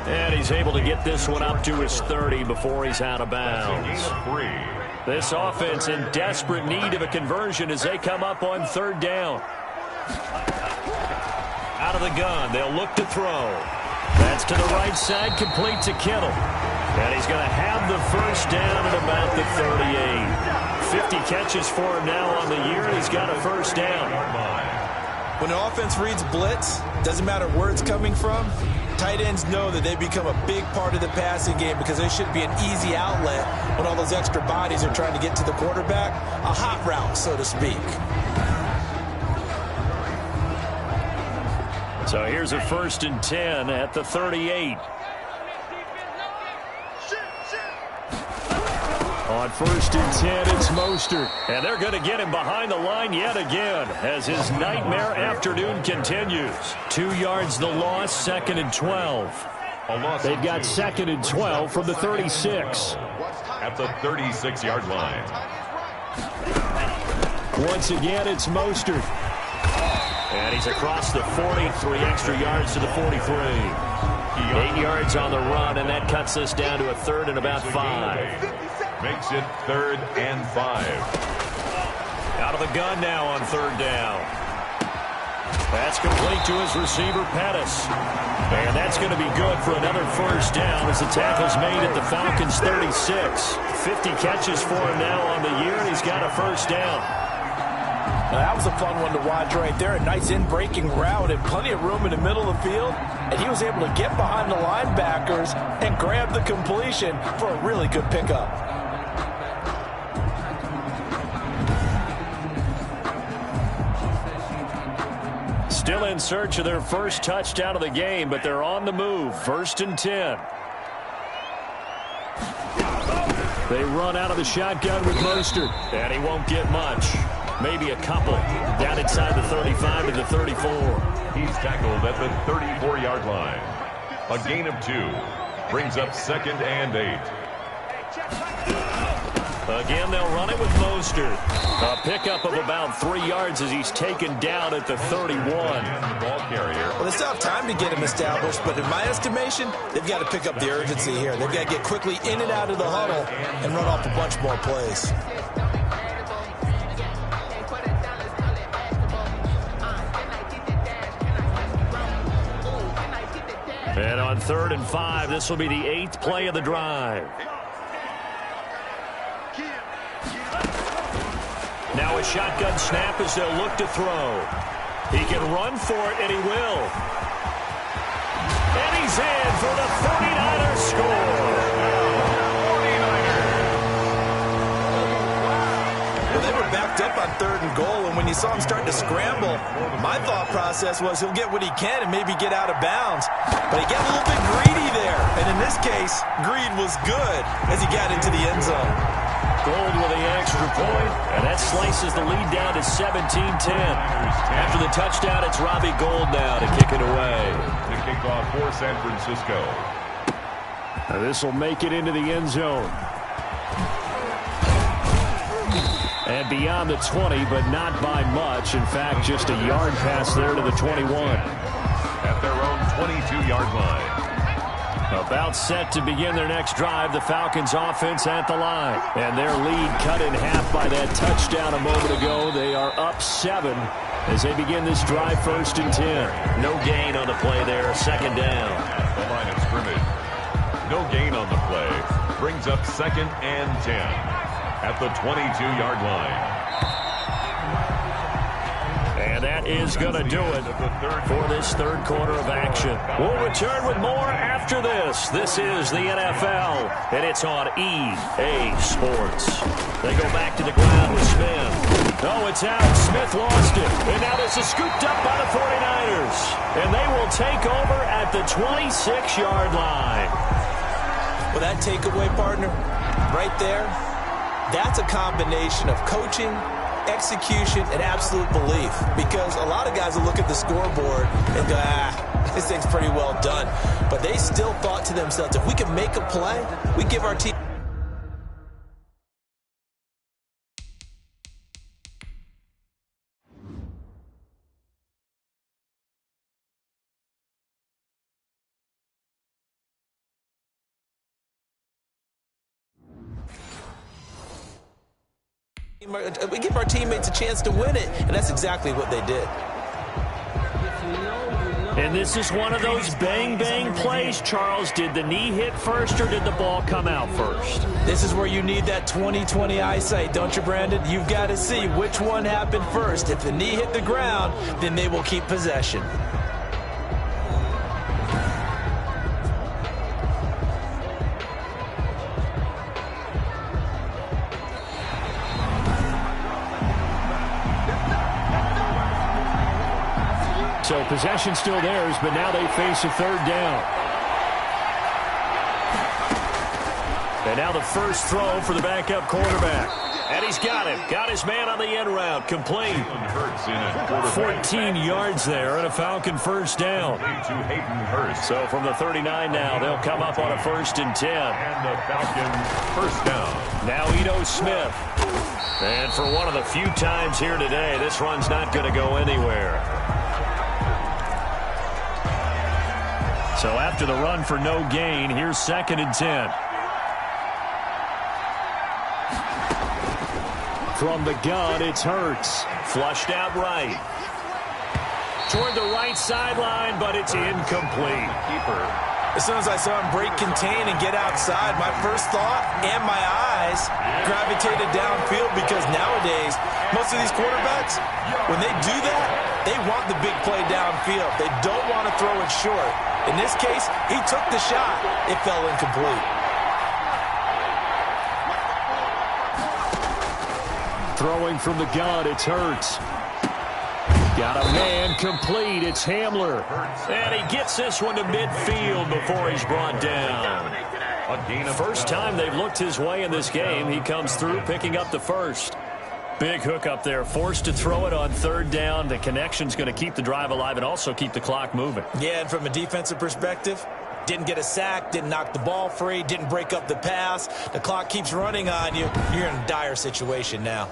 And he's able to get this one up to his 30 before he's out of bounds. This offense in desperate need of a conversion as they come up on 3rd down. Out of the gun, they'll look to throw. That's to the right side, complete to Kittle. And he's going to have the 1st down at about the 38. 50 catches for him now on the year, and he's got a 1st down. When the offense reads blitz, doesn't matter where it's coming from, tight ends know that they become a big part of the passing game because they should be an easy outlet when all those extra bodies are trying to get to the quarterback. A hot route, so to speak. So here's a 1st and 10 at the 38. On 1st and 10, it's Mostert. And they're going to get him behind the line yet again as his nightmare afternoon continues. 2 yards the loss, 2nd and 12. They've got 2nd and 12 from the 36. At the 36-yard line. Once again, it's Mostert. And he's across the 40, 3 extra yards to the 43. 8 yards on the run, and that cuts us down to a 3rd and about 5. Makes it 3rd and 5. Out of the gun now on 3rd down. That's complete to his receiver, Pettis. And that's going to be good for another 1st down as the tackle's made at the Falcons' 36. 50 catches for him now on the year, and he's got a 1st down. Now, that was a fun one to watch right there. A nice in-breaking route and plenty of room in the middle of the field. And he was able to get behind the linebackers and grab the completion for a really good pickup. Still in search of their 1st touchdown of the game, but they're on the move. 1st and 10. They run out of the shotgun with Mostert, and he won't get much. Maybe a couple. Down inside the 35 to the 34. He's tackled at the 34-yard line. A gain of 2. Brings up 2nd and 8. Again, they'll run it with Mostert. A pickup of about 3 yards as he's taken down at the 31. Ball carrier. Well, they still have time to get him established, but in my estimation, they've got to pick up the urgency here. They've got to get quickly in and out of the huddle and run off a bunch more plays. And on 3rd and 5, this will be the 8th play of the drive. Now a shotgun snap as they'll look to throw. He can run for it, and he will. And he's in for the 49ers score. Well, they were backed up on 3rd and goal, and when you saw him start to scramble, my thought process was he'll get what he can and maybe get out of bounds. But he got a little bit greedy there, and in this case, greed was good as he got into the end zone. Gold with the extra point, and that slices the lead down to 17-10. After the touchdown, it's Robbie Gould now to kick it away. The kickoff for San Francisco. Now this will make it into the end zone. And beyond the 20, but not by much. In fact, just a yard pass there to the 21. At their own 22-yard line. About set to begin their next drive, the Falcons offense at the line. And their lead cut in half by that touchdown a moment ago. They are up 7 as they begin this drive 1st and 10. No gain on the play there, 2nd down. At the line of scrimmage. No gain on the play. Brings up 2nd and 10. At the 22-yard line. And that is going to do it for this 3rd quarter of action. We'll return with more after this. This is the NFL, and it's on EA Sports. They go back to the ground with Smith. Oh, it's out. Smith lost it. And now this is scooped up by the 49ers. And they will take over at the 26-yard line. Well, that takeaway, partner, right there, that's a combination of coaching, execution, and absolute belief. Because a lot of guys will look at the scoreboard and go, this thing's pretty well done. But they still thought to themselves, if we can make a play, we give our team. We give our teammates a chance to win it, and that's exactly what they did. And this is one of those bang-bang plays, Charles. Did the knee hit first, or did the ball come out first? This is where you need that 20/20 eyesight, don't you, Brandon? You've got to see which one happened first. If the knee hit the ground, then they will keep possession. So possession still theirs, but now they face a third down. And now the first throw for the backup quarterback. And he's got him. Got his man on the end route. Complete. 14 yards there and a Falcon first down. So from the 39 now, they'll come up on a 1st and 10. And the Falcons first down. Now Ito Smith. And for one of the few times here today, this run's not going to go anywhere. So after the run for no gain, here's 2nd and 10. From the gun, it's Hurts. Flushed out right. Toward the right sideline, but it's incomplete. Keeper. As soon as I saw him break contain and get outside, my first thought and my eyes gravitated downfield, because nowadays, most of these quarterbacks, when they do that, they want the big play downfield. They don't want to throw it short. In this case, he took the shot. It fell incomplete. Throwing from the gun, it's Hurts. Got a man complete. It's Hamler. And he gets this one to midfield before he's brought down. First time they've looked his way in this game. He comes through picking up the first. Big hook up there. Forced to throw it on 3rd down. The connection's going to keep the drive alive and also keep the clock moving. Yeah, and from a defensive perspective, didn't get a sack, didn't knock the ball free, didn't break up the pass. The clock keeps running on you. You're in a dire situation now.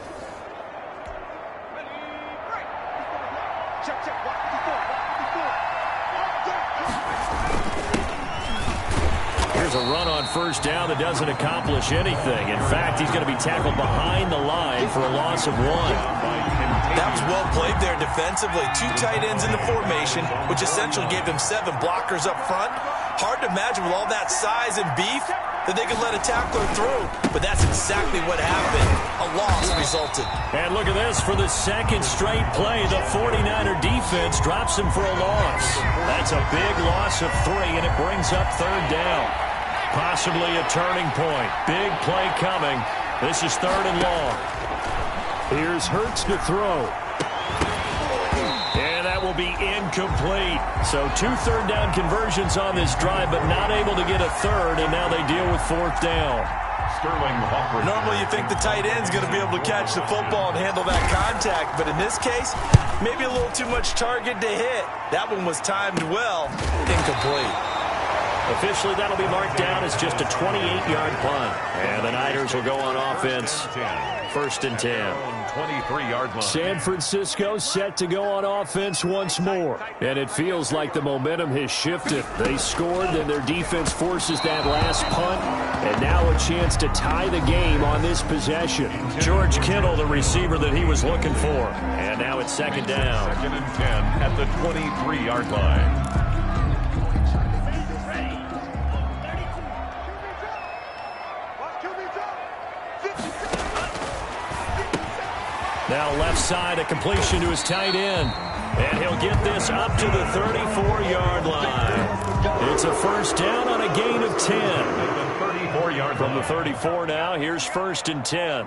Here's a run on 1st down that doesn't accomplish anything. In fact, he's going to be tackled behind the line for a loss of 1. That was well played there defensively. 2 tight ends in the formation, which essentially gave them 7 blockers up front. Hard to imagine with all that size and beef that they could let a tackler through. But that's exactly what happened. A loss resulted. And look at this. For the 2nd straight play, the 49er defense drops him for a loss. That's a big loss of 3, and it brings up 3rd down. Possibly a turning point. Big play coming. This is 3rd and long. Here's Hurts to throw. And that will be incomplete. So 2 3rd down conversions on this drive, but not able to get a 3rd, and now they deal with 4th down. Normally you think the tight end's going to be able to catch the football and handle that contact, but in this case, maybe a little too much target to hit. That one was timed well. Incomplete. Officially, that'll be marked down as just a 28-yard punt. And the Niners will go on offense. 1st and 10. 23-yard line. San Francisco set to go on offense once more. And it feels like the momentum has shifted. They scored, then their defense forces that last punt. And now a chance to tie the game on this possession. George Kittle, the receiver that he was looking for. And now it's 2nd down. 2nd and 10 at the 23-yard line. Now left side, a completion to his tight end. And he'll get this up to the 34-yard line. It's a 1st down on a gain of 10. 34-yard From the 34 now, here's 1st and 10.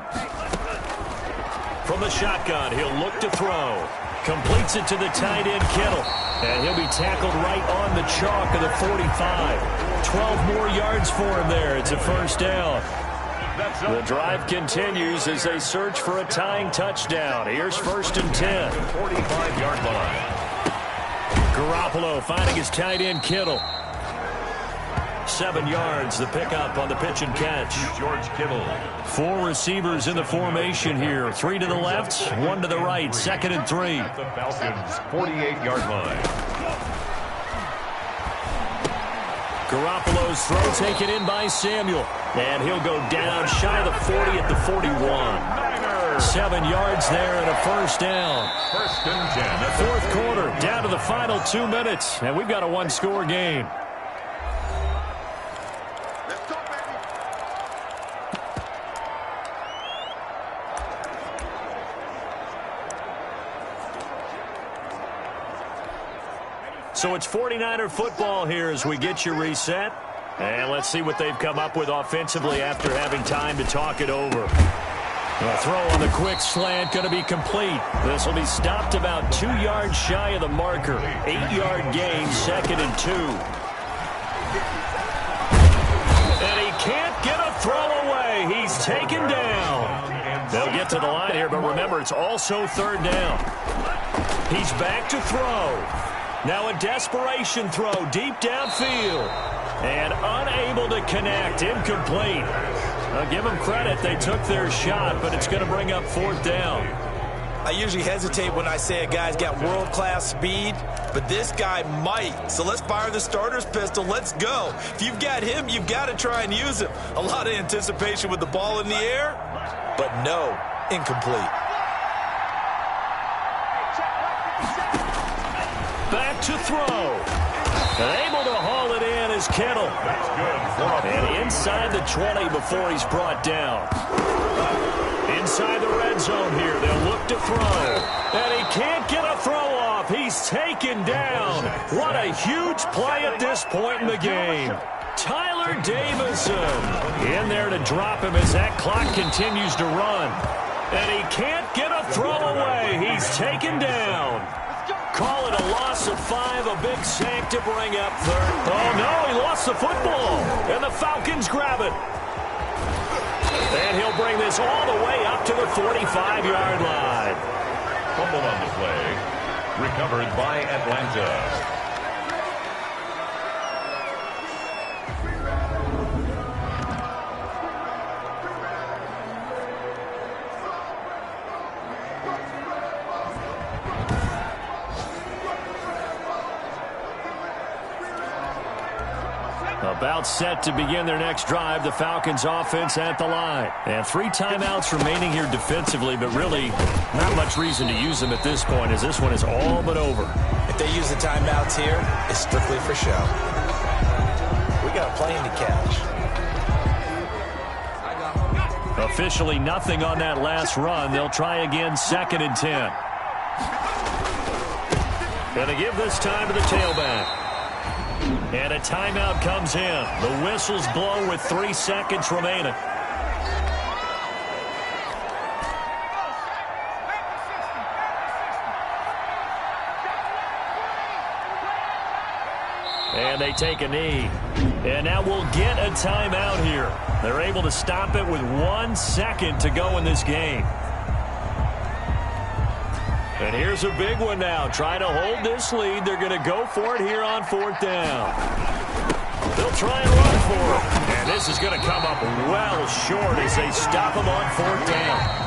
From the shotgun, he'll look to throw. Completes it to the tight end, Kittle. And he'll be tackled right on the chalk of the 45. 12 more yards for him there. It's a first down. The drive continues as they search for a tying touchdown. Here's 1st and 10. 45-yard line. Garoppolo finding his tight end Kittle. 7 yards, the pickup on the pitch and catch. George Kittle. 4 receivers in the formation here. 3 to the left, 1 to the right. 2nd and 3. At the Falcons' 48-yard line. Garoppolo's throw taken in by Samuel. And he'll go down shy of the 40 at the 41. 7 yards there and a first down. 1st and 10. Fourth quarter, down to the final 2 minutes. And we've got a one-score game. So it's 49er football here as we get you reset. And let's see what they've come up with offensively after having time to talk it over. A throw on the quick slant going to be complete. This will be stopped about 2 yards shy of the marker. 8-yard gain, 2nd and 2. And he can't get a throw away. He's taken down. They'll get to the line here, but remember, it's also 3rd down. He's back to throw. Now a desperation throw deep downfield. And unable to connect. Incomplete. I'll give them credit. They took their shot, but it's going to bring up 4th down. I usually hesitate when I say a guy's got world-class speed, but this guy might. So let's fire the starter's pistol. Let's go. If you've got him, you've got to try and use him. A lot of anticipation with the ball in the air, but no, incomplete. Back to throw. And able to haul it in is Kittle. And inside the 20 before he's brought down. Inside the red zone here. They'll look to throw. And he can't get a throw off. He's taken down. What a huge play at this point in the game. Tyler Davison in there to drop him as that clock continues to run. And he can't get a throw away. He's taken down. Call it a loss of 5, a big sack to bring up 3rd. Oh, no, he lost the football. And the Falcons grab it. And he'll bring this all the way up to the 45-yard line. Fumble on the play. Recovered by Atlanta. About set to begin their next drive, the Falcons offense at the line. And 3 timeouts remaining here defensively, but really not much reason to use them at this point as this one is all but over. If they use the timeouts here, it's strictly for show. We got a plane to catch. Officially nothing on that last run. They'll try again, 2nd and 10. Going to give this time to the tailback. And a timeout comes in. The whistles blow with 3 seconds remaining. And they take a knee. And now we'll get a timeout here. They're able to stop it with 1 second to go in this game. And here's a big one now. Trying to hold this lead. They're going to go for it here on 4th down. They'll try and run for it. And this is going to come up well short as they stop him on 4th down.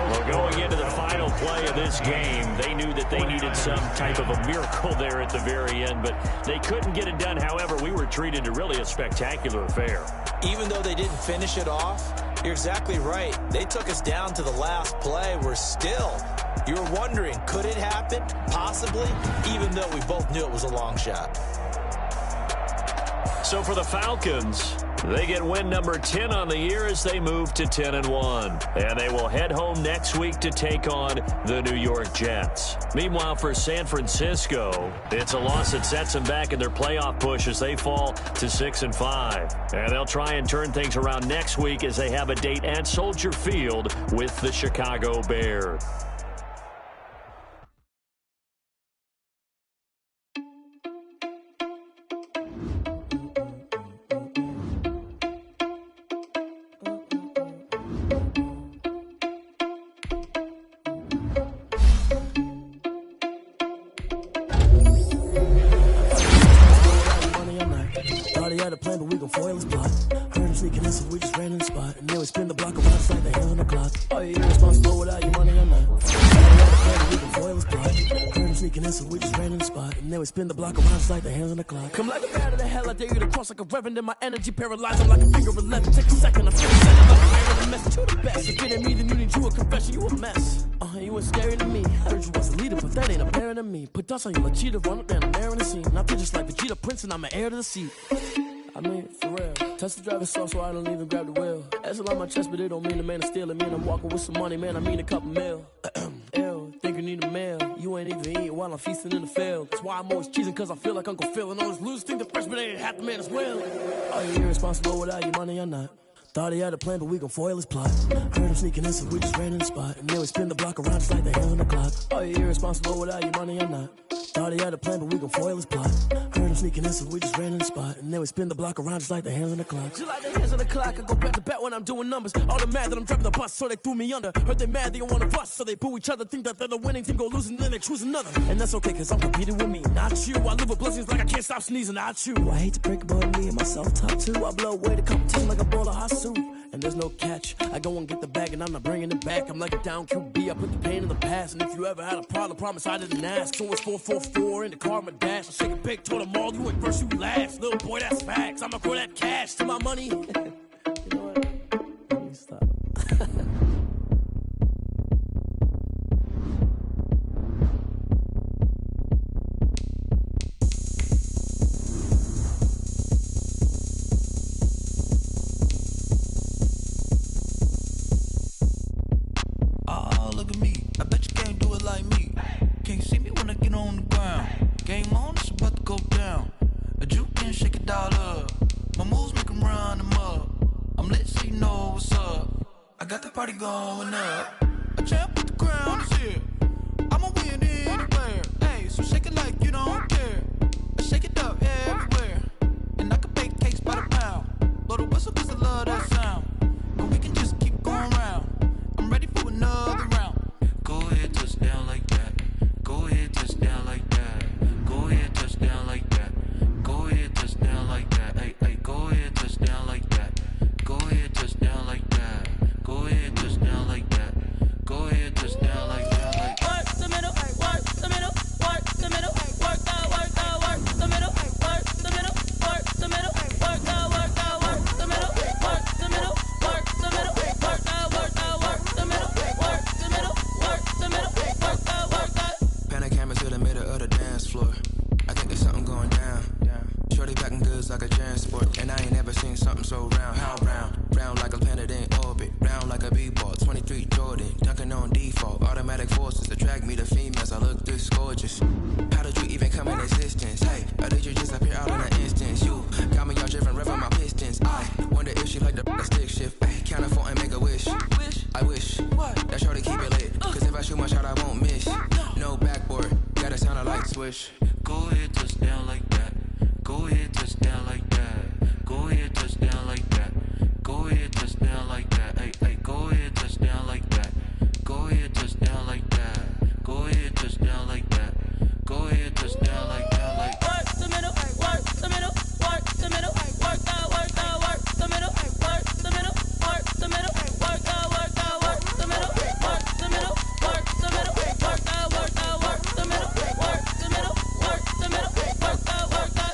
Well, going into the final play of this game, they knew that they needed some type of a miracle there at the very end, but they couldn't get it done. However, we were treated to really a spectacular affair. Even though they didn't finish it off, you're exactly right. They took us down to the last play. We're still, you're wondering, could it happen? Possibly, even though we both knew it was a long shot. So for the Falcons, they get win number 10 on the year as they move to 10-1. And they will head home next week to take on the New York Jets. Meanwhile, for San Francisco, it's a loss that sets them back in their playoff push as they fall to 6-5. And they'll try and turn things around next week as they have a date at Soldier Field with the Chicago Bears. foil his plot. Heard him sneaking in, so we just ran in the spot. And then we spin the block around just like the hand on the clock. Are you irresponsible without your money or not? We can foil his plot. Heard him sneaking in, so we just ran in the spot. And then we spin the block around just like the hands on the clock. Come like a bat of the hell, I dare you to cross like a reverend. In my energy paralyzed, I'm like a finger 11. Take a second, I'm feeling second like a iron. The message, you the best. If it ain't me, then you need you a confession. You a mess. You ain't scary to me. I heard you was a leader, but that ain't apparent to me. Put dust on you like cheetah, run up down the air in the scene. I feel just like Vegeta Prince, and I'm an heir to the seat. I mean, for real. Touch the driver's soft, so I don't even grab the wheel. That's a lot on my chest, but it don't mean the man is stealing. Mean I'm walking with some money, man. I mean a couple mil. Ew, think you need a meal. You ain't even eating while I'm feasting in the field. That's why I'm always cheesing, cause I feel like Uncle Phil. And all those losers think the freshman ain't half the man as well. Are you irresponsible without your money or not? Thought he had a plan, but we gon' foil his plot. Heard him sneaking in, so we just ran in the spot. And then we spin the block around just like the hands on the clock. Are you irresponsible without your money or not? Thought he had a plan, but we gon' foil his plot. Heard him sneaking in, so we just ran in the spot. And then we spin the block around just like the hands on the clock. Just like the hands on the clock, I go back to back when I'm doing numbers. All the mad that I'm driving the bus, so they threw me under. Heard they mad, they don't wanna bust, so they boo each other. Think that they're the winning team, go losing, then they choose another. And that's okay, cause I'm competing with me, not you. I live with blessings like I can't stop sneezing, not you. I hate to break it, but me and myself top two. I blow away the competition like a bowl of hot soup. And there's no catch. I go and get the bag and I'm not bringing it back. I'm like a down QB, I put the pain in the past. And if you ever had a problem, promise I didn't ask. So it's 444 in the car, my dash. I shake a big, told them all, you ain't first, you last. Little boy, that's facts. I'ma grow that cash to my money. You know what? Let me stop. Party going up. A champ with the crown is here. I'ma win anywhere. Hey, so shake it like you don't care. Shake it up everywhere. And I can bake cakes by the pound. Blow the whistle cause I love that sound. But we can just keep going round. I'm ready for another round. Go ahead, touch down like that. Go ahead, touch down like that. Go ahead, touch down like that. Go ahead, touch down like that. Hey, hey, go ahead, touch down like that. Go ahead, touch down like that. Go ahead, touch down like that. Go ahead, touch down like that. Like work the middle, work the middle, work the middle, work the middle, work the middle, work the middle, work the middle, work the middle, work the middle, work the middle, work the middle, work the middle, work the middle, work the. Pan a camera to the middle of the dance floor. I think there's something going down. Shorty packing goods like a transport, and I ain't never seen something so round. How round? Round like a planet in orbit, round like a b-ball. 23 Jordan, dunking on default. Automatic forces attract me to females. I look this gorgeous. How did you even come in existence? Hey, or did you just appear out in an instance? You got me all driven, revving my pistons. I wonder if she like the stick shift. Hey, count it 4 and make a wish. I wish that shorty keep it lit. Cause if I shoot my shot, I won't miss. No backboard, gotta sound a light swish. Go ahead, touch down like that. Go ahead, touch down like that. Go ahead, touch down like that. Go ahead, touch down like that. Hey, hey, go ahead, touch down like that. Go ahead, touch down like that. Go ahead, touch down like that. Go ahead, touch down like that. Like work the middle, work the middle, work the middle, work the middle, work the middle, work the middle, work the middle, work the middle, work the middle, work the middle, work the middle, work the middle, work the middle, work the middle, work the middle, work the.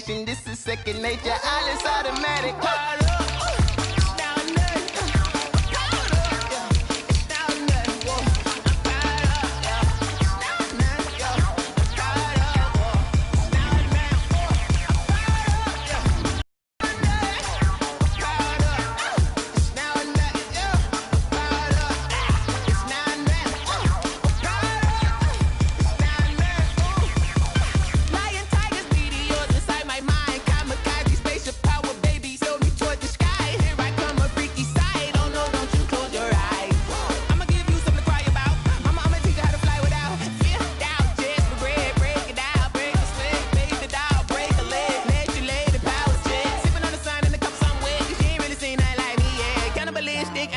This is second nature, all is automatic.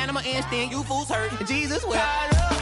animal instinct, you fools hurt. Jesus, well,